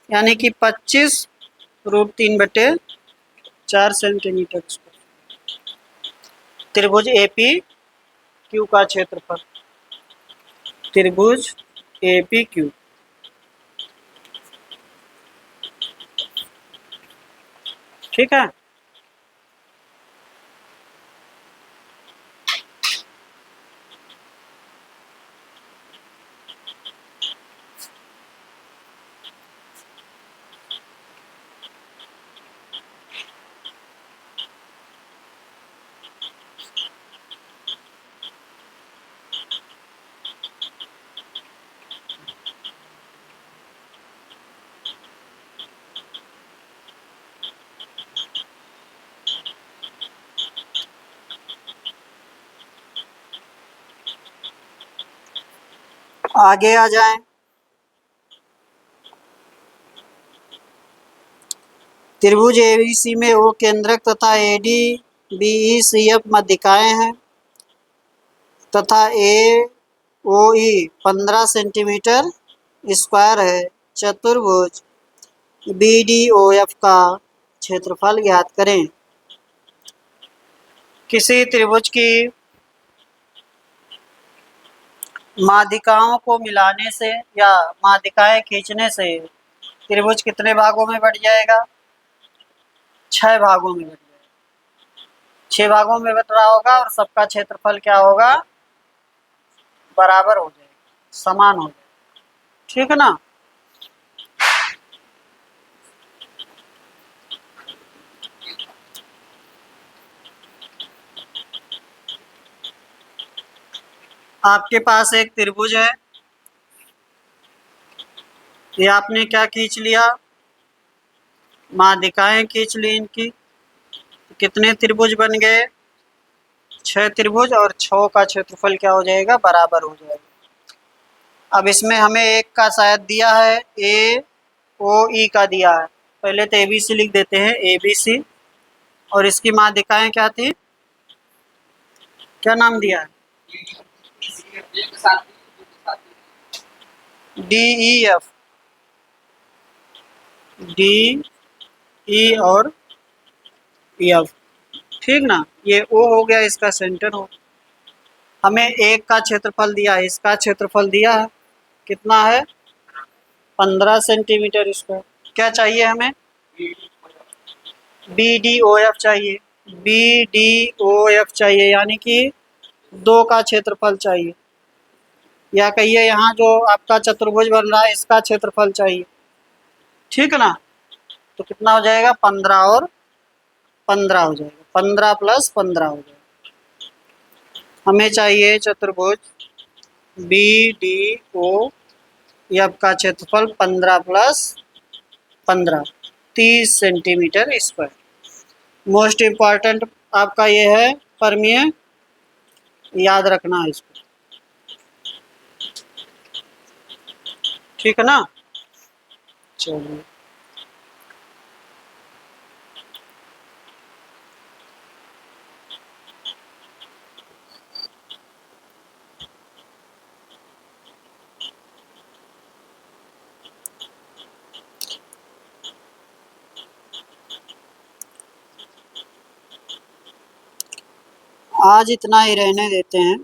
यानी कि 25 √3/4 सेंटीमीटर स्क्वायर। त्रिभुज एपी क्यू का क्षेत्रफल, त्रिभुज एपी क्यू, ठीक है। आगे आ जाएं, त्रिभुज एबीसी में ओ केंद्रक तथा एडी बीई सीएफ मध्यिकाएं हैं तथा ए ओ ई 15 सेंटीमीटर स्क्वायर है। चतुर्भुज बी डी ओ एफ का क्षेत्रफल ज्ञात करें। किसी त्रिभुज की माध्यिकाओं को मिलाने से या माध्यिकाएं खींचने से त्रिभुज कितने भागों में बट जाएगा, 6 भागों में बट जाएगा, 6 भागों में बट रहा होगा और सबका क्षेत्रफल क्या होगा, बराबर हो जाएगा, समान हो जाएगा, ठीक है ना। आपके पास एक त्रिभुज है, ये आपने क्या खींच लिया, माध्यिकाएं खींच ली इनकी, कितने त्रिभुज बन गए, 6 त्रिभुज, और 6 का क्षेत्रफल क्या हो जाएगा, बराबर हो जाएगा। अब इसमें हमें एक का शायद दिया है, ए ओ ई का दिया है, पहले तो ए बी सी लिख देते हैं, ए बी सी, और इसकी माध्यिकाएं क्या थी, क्या नाम दिया है, D E F, D E और एफ, ठीक ना। ये ओ हो गया, इसका सेंटर हो। हमें एक का क्षेत्रफल दिया है, इसका क्षेत्रफल दिया है, कितना है, 15 सेंटीमीटर स्क्वायर। क्या चाहिए हमें, बी डी ओ एफ चाहिए, बी डी ओ एफ चाहिए, यानी कि 2 का क्षेत्रफल चाहिए, या कहिए यहाँ जो आपका चतुर्भुज बन रहा है इसका क्षेत्रफल चाहिए, ठीक है ना। तो कितना हो जाएगा, 15 और 15 हो जाएगा, 15 + 15 हो जाएगा। हमें चाहिए चतुर्भुज बी डी ओ एफ का क्षेत्रफल 15 + 15, 30 सेंटीमीटर स्क्वायर। मोस्ट इम्पॉर्टेंट आपका ये है परमीय, याद रखना है इसको, ठीक है ना। चलिए आज इतना ही रहने देते हैं,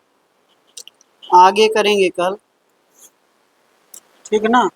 आगे करेंगे कल, ठीक है ना।